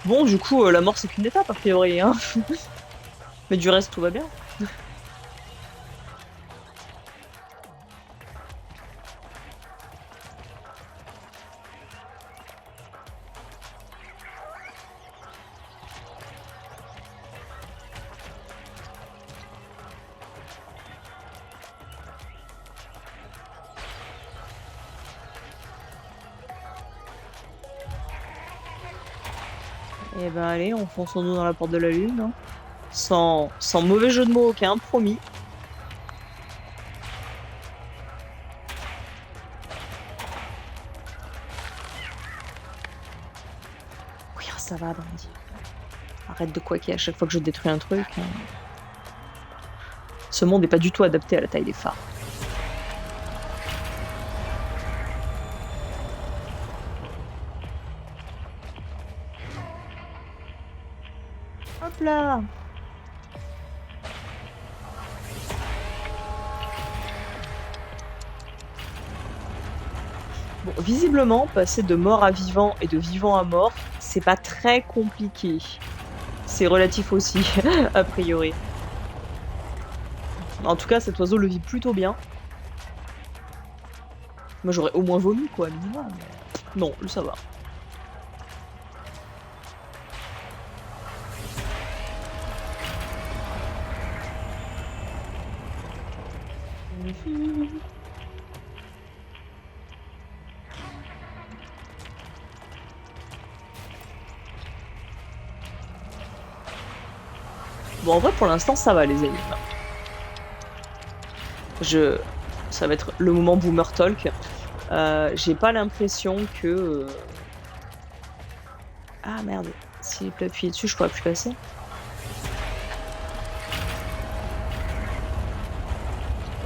Bon, du coup, la mort, c'est qu'une étape, a priori, hein. Mais du reste, tout va bien. Et ben allez, enfonçons-nous dans la porte de la lune, hein. Sans mauvais jeu de mots aucun, promis. Oui, ça va, Brandy. Arrête de quaquer à chaque fois que je détruis un truc, hein. Ce monde n'est pas du tout adapté à la taille des phares. Hop là! Bon, visiblement, passer de mort à vivant et de vivant à mort, c'est pas très compliqué. C'est relatif aussi, a priori. En tout cas, cet oiseau le vit plutôt bien. Moi, j'aurais au moins vomi, quoi, minimum. Non, lui, ça va. Bon, en vrai, pour l'instant, ça va, les énigmes. Ça va être le moment boomer talk. J'ai pas l'impression que... Ah, merde. Si je peux appuyer dessus, je pourrais plus passer.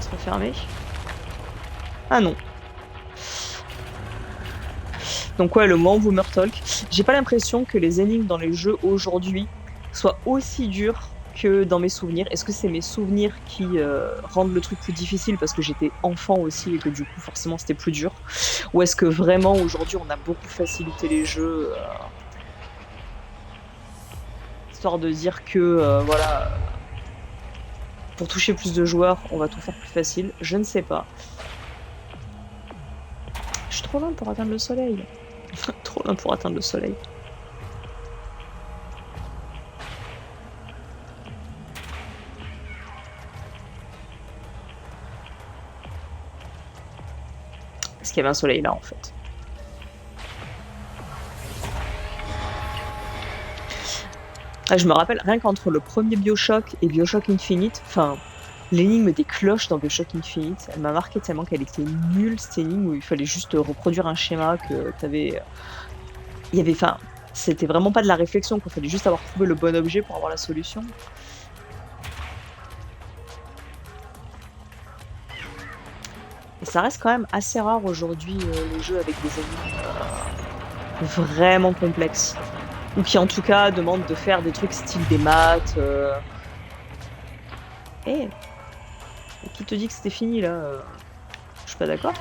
Ça se refermer. Ah non. Donc ouais, le moment boomer talk. J'ai pas l'impression que les énigmes dans les jeux aujourd'hui soient aussi dures que dans mes souvenirs. Est-ce que c'est mes souvenirs qui rendent le truc plus difficile parce que j'étais enfant aussi et que du coup forcément c'était plus dur? Ou est-ce que vraiment aujourd'hui on a beaucoup facilité les jeux histoire de dire que voilà, pour toucher plus de joueurs on va tout faire plus facile? Je ne sais pas. Je suis trop loin pour atteindre le soleil. Trop loin pour atteindre le soleil. Parce qu'il y avait un soleil là en fait. Ah, je me rappelle, rien qu'entre le premier Bioshock et Bioshock Infinite, enfin, l'énigme des cloches dans Bioshock Infinite, elle m'a marqué tellement qu'elle était nulle, cette énigme où il fallait juste reproduire un schéma que t'avais... Il y avait, enfin, c'était vraiment pas de la réflexion, qu'il fallait juste avoir trouvé le bon objet pour avoir la solution. Et ça reste quand même assez rare aujourd'hui, les jeux avec des énigmes vraiment complexes. Ou qui en tout cas demandent de faire des trucs style des maths. Eh, qui te dit que c'était fini là? Je suis pas d'accord.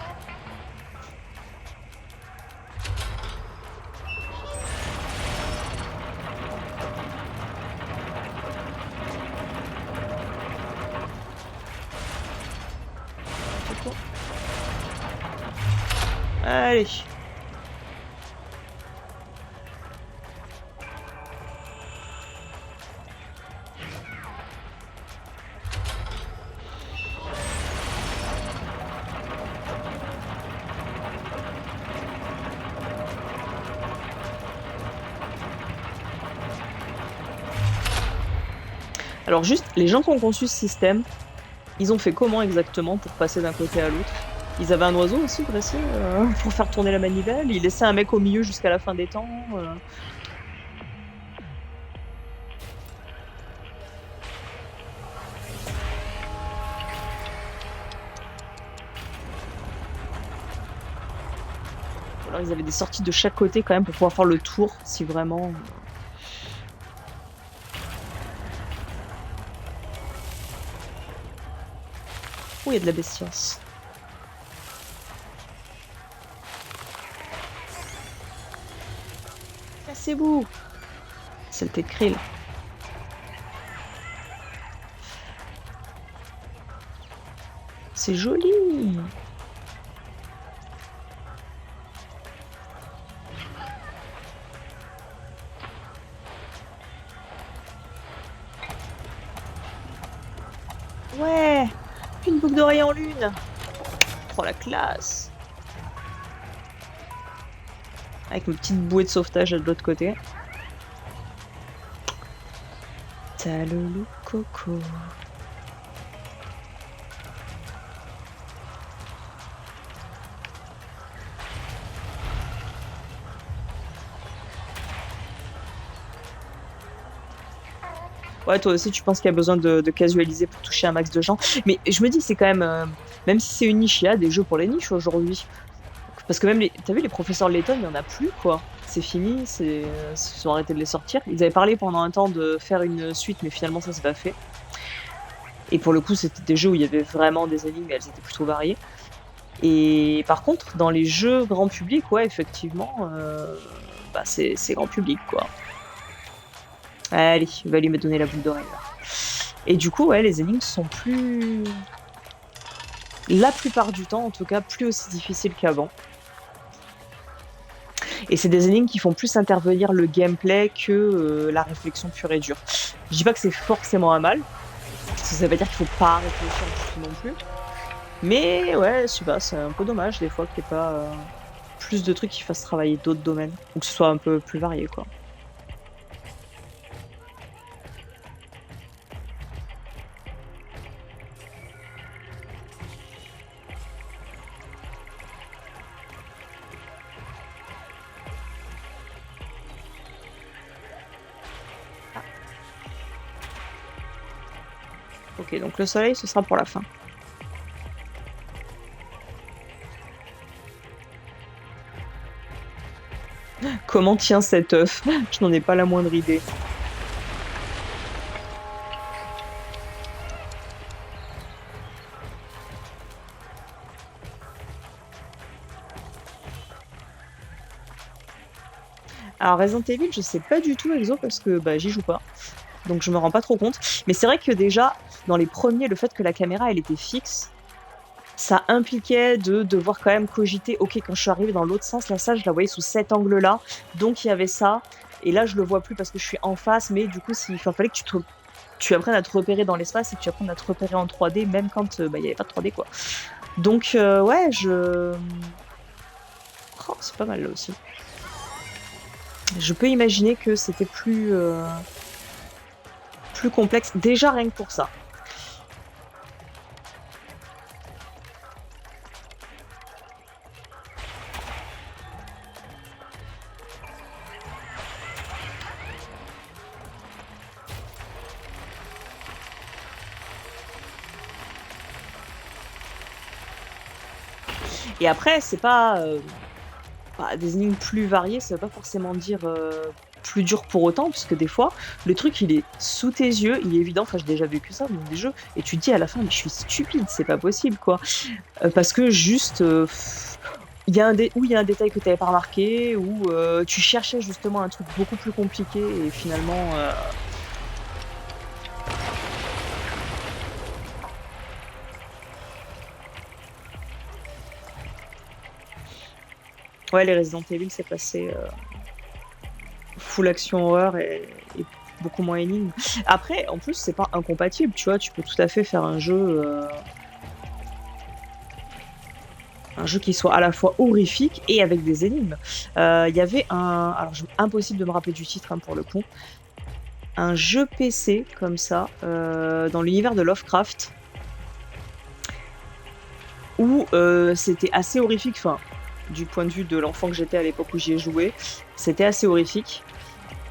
Allez. Alors juste, les gens qui ont conçu ce système, ils ont fait comment exactement pour passer d'un côté à l'autre? Ils avaient un oiseau aussi dressé pour faire tourner la manivelle. Ils laissaient un mec au milieu jusqu'à la fin des temps. Ou alors ils avaient des sorties de chaque côté quand même pour pouvoir faire le tour si vraiment. Oh, il y a de la bestience. Cassez-vous! Saleté de krill. C'est joli! Ouais! Une boucle d'oreille en lune! Oh la classe! Avec mes petites bouées de sauvetage de l'autre côté. T'as le loup coco. Ouais, toi aussi, tu penses qu'il y a besoin de casualiser pour toucher un max de gens. Mais je me dis, c'est quand même, même si c'est une niche, il y a des jeux pour les niches aujourd'hui. Parce que même t'as vu, les professeurs Layton, il y en a plus, quoi. C'est fini, ils ont arrêté de les sortir. Ils avaient parlé pendant un temps de faire une suite, mais finalement, ça s'est pas fait. Et pour le coup, c'était des jeux où il y avait vraiment des énigmes, et elles étaient plutôt variées. Et par contre, dans les jeux grand public, ouais, effectivement, bah c'est grand public, quoi. Allez, va lui me donner la boule d'oreille, là. Et du coup, ouais, les énigmes sont plus... La plupart du temps, en tout cas, plus aussi difficiles qu'avant. Et c'est des énigmes qui font plus intervenir le gameplay que la réflexion pure et dure. Je dis pas que c'est forcément un mal, parce que ça veut pas dire qu'il faut pas réfléchir du tout non plus. Mais ouais, je sais pas, c'est un peu dommage des fois qu'il n'y ait pas plus de trucs qui fassent travailler d'autres domaines, ou que ce soit un peu plus varié, quoi. Ok, donc le soleil, ce sera pour la fin. Comment tient cet œuf? Je n'en ai pas la moindre idée. Alors Resident Evil, je sais pas du tout Exo parce que bah, j'y joue pas, donc je me rends pas trop compte. Mais c'est vrai que déjà, dans les premiers, le fait que la caméra elle était fixe, ça impliquait de devoir quand même cogiter, ok, quand je suis arrivée dans l'autre sens, là ça je la voyais sous cet angle-là, donc il y avait ça, et là je le vois plus parce que je suis en face, mais du coup il fallait que tu apprennes à te repérer dans l'espace et que tu apprennes à te repérer en 3D, même quand bah, il n'y avait pas de 3D, quoi. Donc ouais, oh, c'est pas mal là aussi. Je peux imaginer que c'était plus complexe, déjà rien que pour ça. Et après, c'est pas des énigmes plus variées, ça veut pas forcément dire plus dur pour autant, parce que des fois, le truc il est sous tes yeux, il est évident. Enfin, j'ai déjà vécu ça dans des jeux, et tu te dis à la fin, mais je suis stupide, c'est pas possible, quoi. Parce que juste, il y a un détail que tu n'avais pas remarqué, ou tu cherchais justement un truc beaucoup plus compliqué, et finalement. Ouais, les Resident Evil, c'est passé full action horreur et beaucoup moins énigme. Après, en plus, c'est pas incompatible, tu vois, tu peux tout à fait faire un jeu qui soit à la fois horrifique et avec des énigmes. Il y avait alors impossible de me rappeler du titre, hein, pour le coup, un jeu PC comme ça, dans l'univers de Lovecraft. où c'était assez horrifique, enfin, du point de vue de l'enfant que j'étais à l'époque où j'y ai joué, c'était assez horrifique.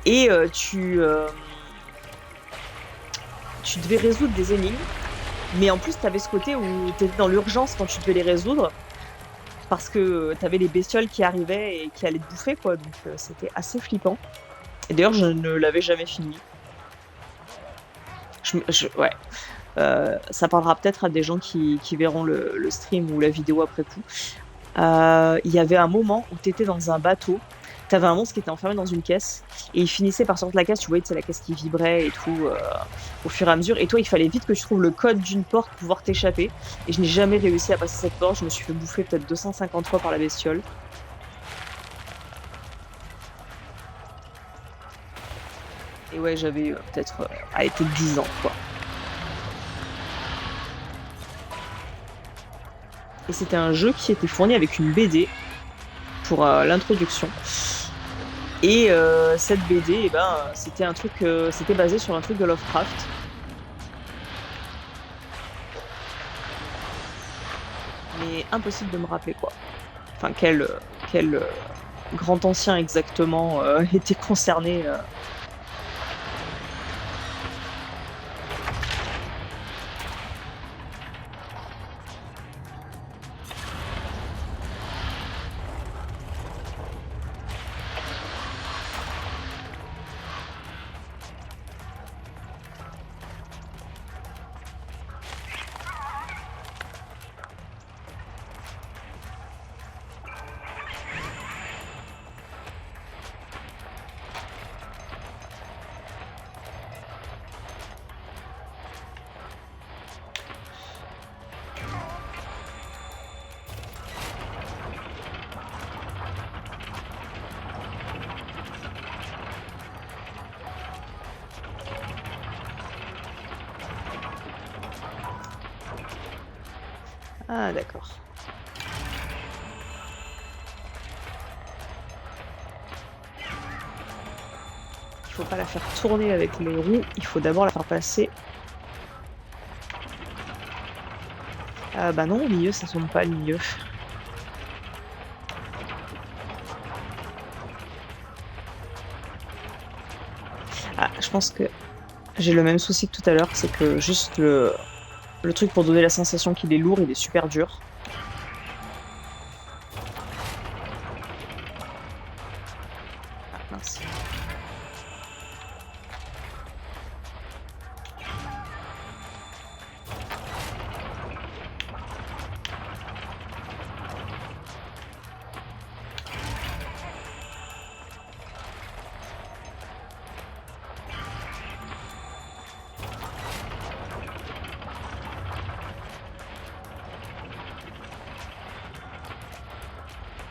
Et tu devais résoudre des énigmes, mais en plus, tu avais ce côté où tu étais dans l'urgence quand tu devais les résoudre, parce que tu avais les bestioles qui arrivaient et qui allaient te bouffer, quoi. Donc c'était assez flippant. Et d'ailleurs, je ne l'avais jamais fini. Ouais. Ça parlera peut-être à des gens qui verront le stream ou la vidéo après coup. Il y avait un moment où tu étais dans un bateau, tu avais un monstre qui était enfermé dans une caisse, et il finissait par sortir de la caisse, tu voyais, c'est la caisse qui vibrait et tout, au fur et à mesure, et toi, il fallait vite que tu trouves le code d'une porte pour pouvoir t'échapper, et je n'ai jamais réussi à passer cette porte, je me suis fait bouffer peut-être 250 fois par la bestiole. Et ouais, j'avais peut-être été 10 ans, quoi. Et c'était un jeu qui était fourni avec une BD pour l'introduction. Et cette BD, eh ben, c'était basé sur un truc de Lovecraft. Mais impossible de me rappeler quoi. Enfin, quel grand ancien exactement était concerné. Ah, d'accord. Il faut pas la faire tourner avec les roues, il faut d'abord la faire passer. Ah bah non, au milieu, ça tourne pas le milieu. Ah, je pense que j'ai le même souci que tout à l'heure, c'est que juste le truc pour donner la sensation qu'il est lourd, il est super dur. Ah mince.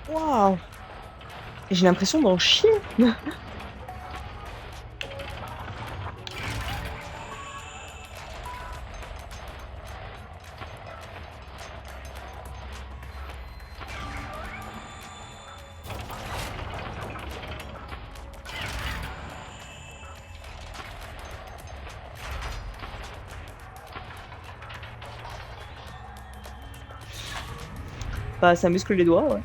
Waouh! J'ai l'impression d'en chier. Bah, ça muscle les doigts, ouais.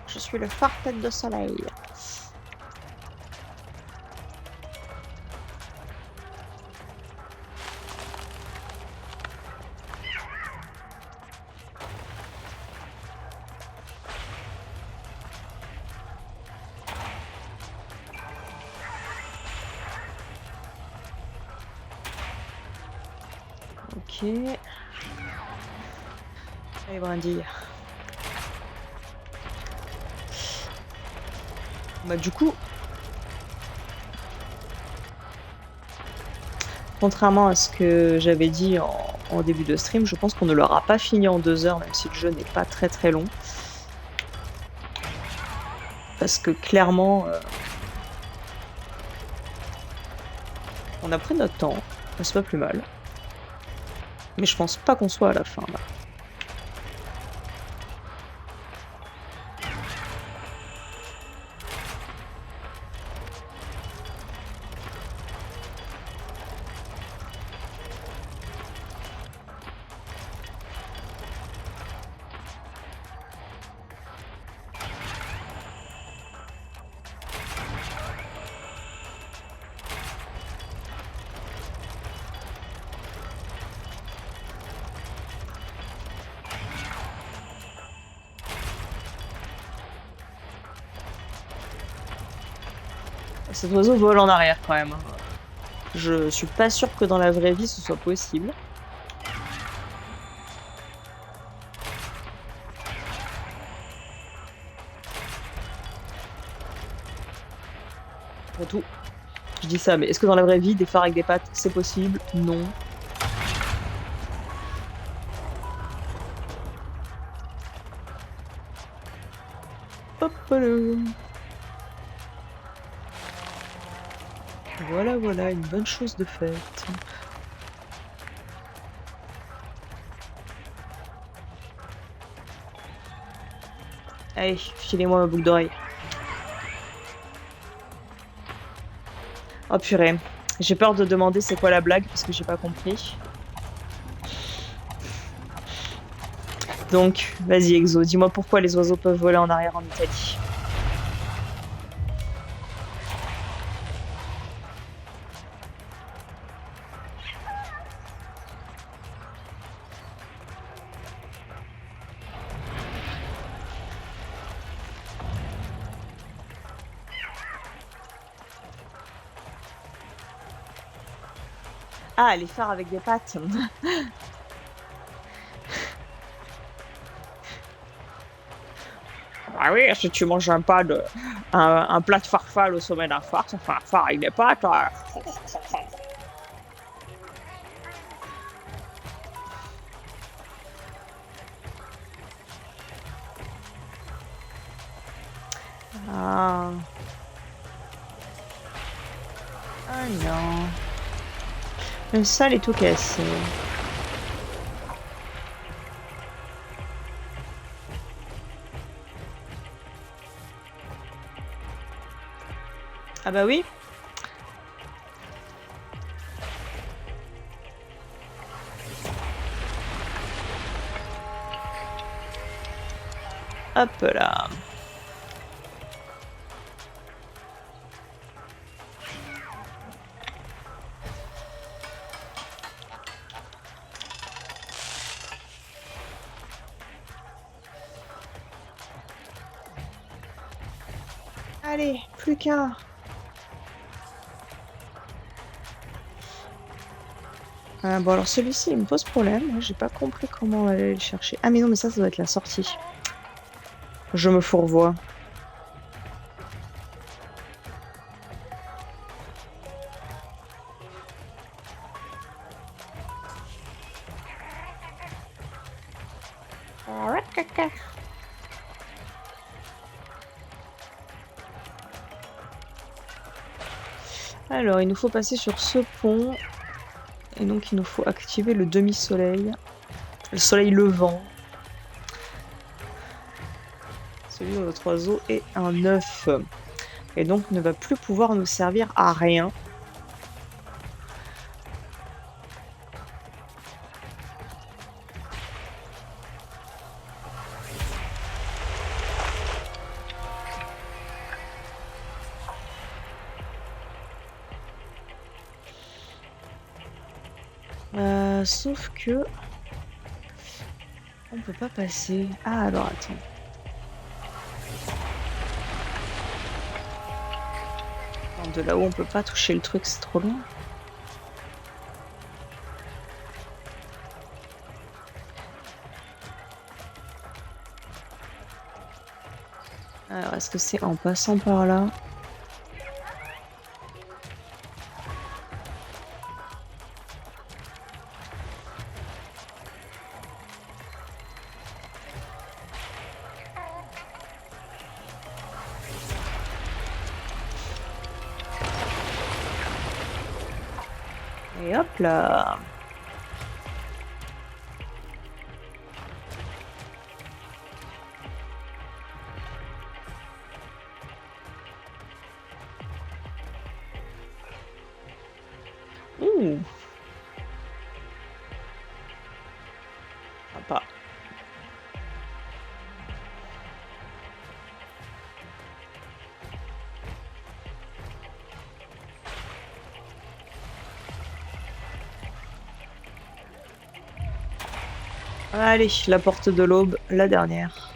Je suis le phare tête de soleil. Ok. Allez, Brandy. Bah, du coup, contrairement à ce que j'avais dit en début de stream, je pense qu'on ne l'aura pas fini en 2 heures, même si le jeu n'est pas très très long. Parce que clairement, on a pris notre temps, c'est pas plus mal. Mais je pense pas qu'on soit à la fin là. Cet oiseau vole en arrière quand même, hein. Je suis pas sûre que dans la vraie vie ce soit possible. Pour tout, je dis ça, mais est-ce que dans la vraie vie, des phares avec des pattes, c'est possible? Non. Hop là. Voilà, voilà, une bonne chose de faite. Allez, filez-moi ma boucle d'oreille. Oh purée, j'ai peur de demander c'est quoi la blague parce que j'ai pas compris. Donc, vas-y Exo, dis-moi pourquoi les oiseaux peuvent voler en arrière en Italie. Ah, les phares avec des pattes. Ah oui, si tu manges un plat de farfalle au sommet d'un phare, ça fait un phare avec des pattes. Ah. Ah non. Le sol est tout cassé. Ah bah oui. Hop là. Allez, plus qu'un. Bon alors celui-ci il me pose problème. Moi j'ai pas compris comment aller le chercher. Ah mais non mais ça doit être la sortie. Je me fourvoie. Alors il nous faut passer sur ce pont. Et donc il nous faut activer le demi-soleil. Le soleil levant. Celui de notre oiseau est un œuf. Et donc ne va plus pouvoir nous servir à rien. Sauf que... on peut pas passer... Ah alors attends. Non, de là où on peut pas toucher le truc, c'est trop loin. Alors est-ce que c'est en passant par là? Et hop là. Ouh. Sympa. Allez, la porte de l'aube, la dernière.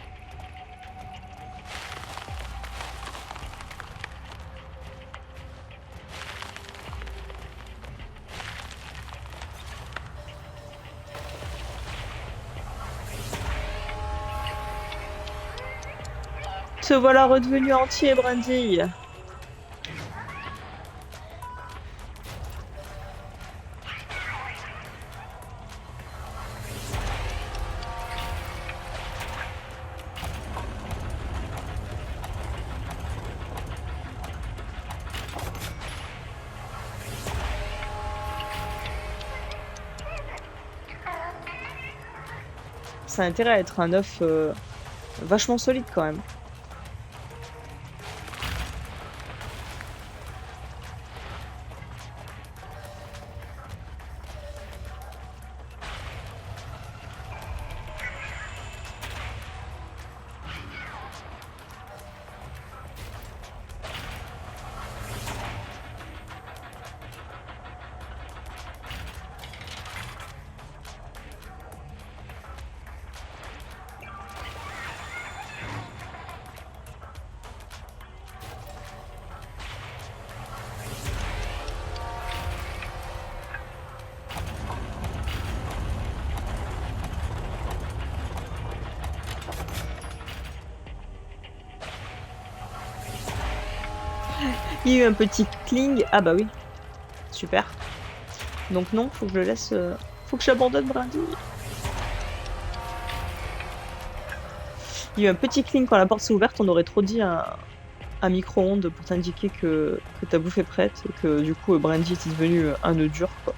Te voilà redevenu entier, Brandy. Ça a intérêt à être un œuf vachement solide quand même. Il y a eu un petit cling. Ah bah oui. Super. Donc non, faut que je le laisse... Faut que j'abandonne Brandy. Il y a eu un petit cling quand la porte s'est ouverte. On aurait trop dit un micro-ondes pour t'indiquer que ta bouffe est prête. Et que du coup, Brandy était devenu un œuf dur, quoi.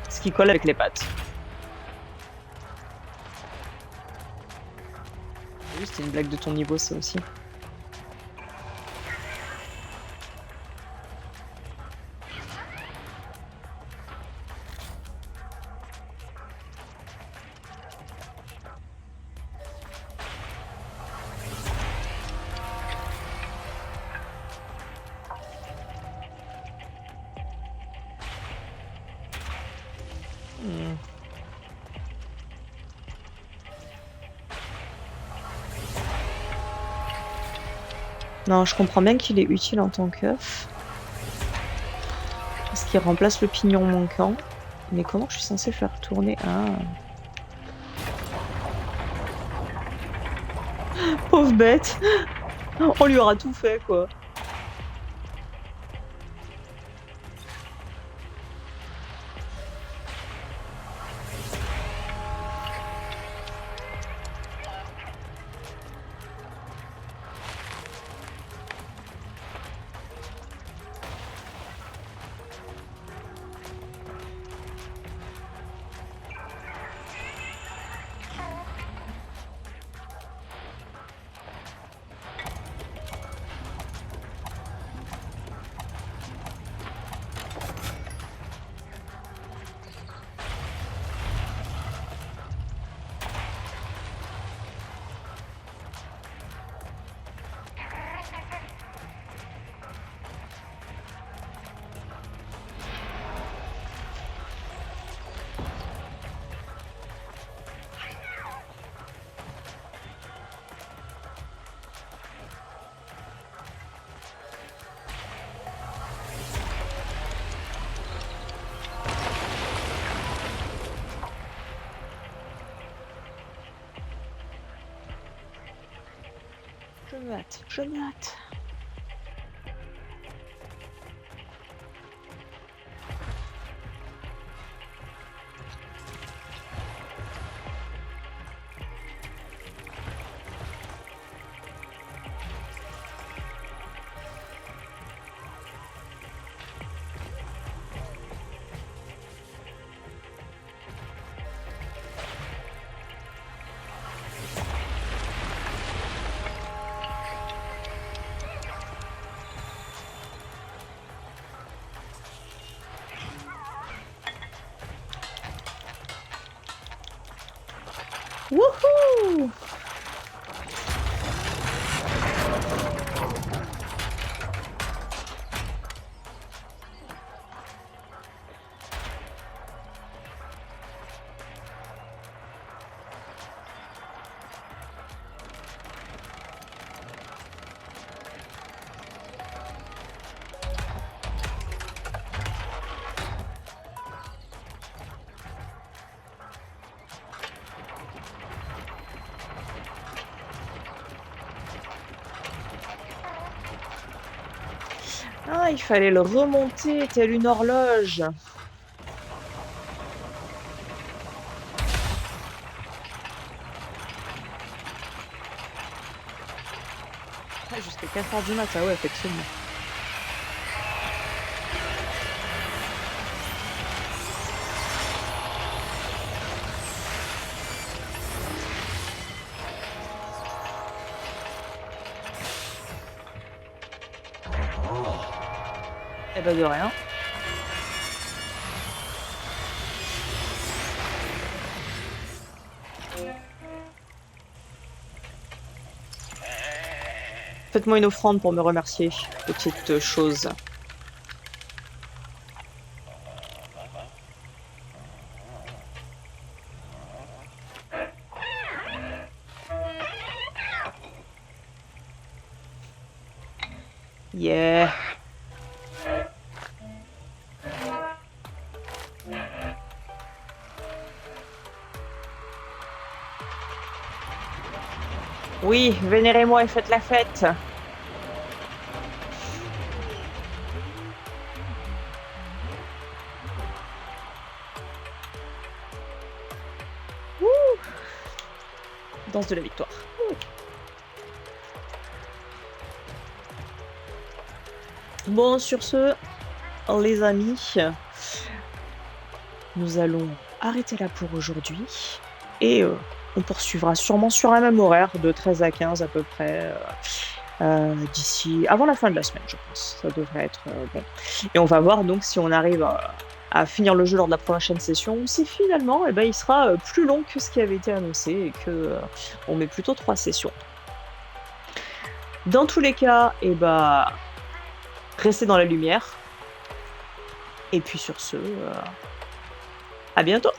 Ce qui colle avec les pattes. Oui, c'était une blague de ton niveau, ça aussi. Hmm. Non, je comprends bien qu'il est utile en tant qu'œuf. Parce qu'il remplace le pignon manquant. Mais comment je suis censée faire tourner? Ah. Pauvre bête. On lui aura tout fait, quoi. Je me hâte, je me hâte. Wouhou! Ah, il fallait le remonter, telle une horloge. Ah, jusqu'à 4h du matin, ouais, effectivement. Eh ben, de rien. Faites-moi une offrande pour me remercier, petite chose. Yeah. Oui, vénérez-moi et faites la fête. Wouh! Danse de la victoire. Bon, sur ce, les amis, nous allons arrêter là pour aujourd'hui et on poursuivra sûrement sur un même horaire de 13 à 15 à peu près d'ici avant la fin de la semaine, je pense. Ça devrait être bon. Et on va voir donc si on arrive à finir le jeu lors de la prochaine session ou si finalement il sera plus long que ce qui avait été annoncé et que on met plutôt 3 sessions. Dans tous les cas, restez dans la lumière. Et puis sur ce, à bientôt!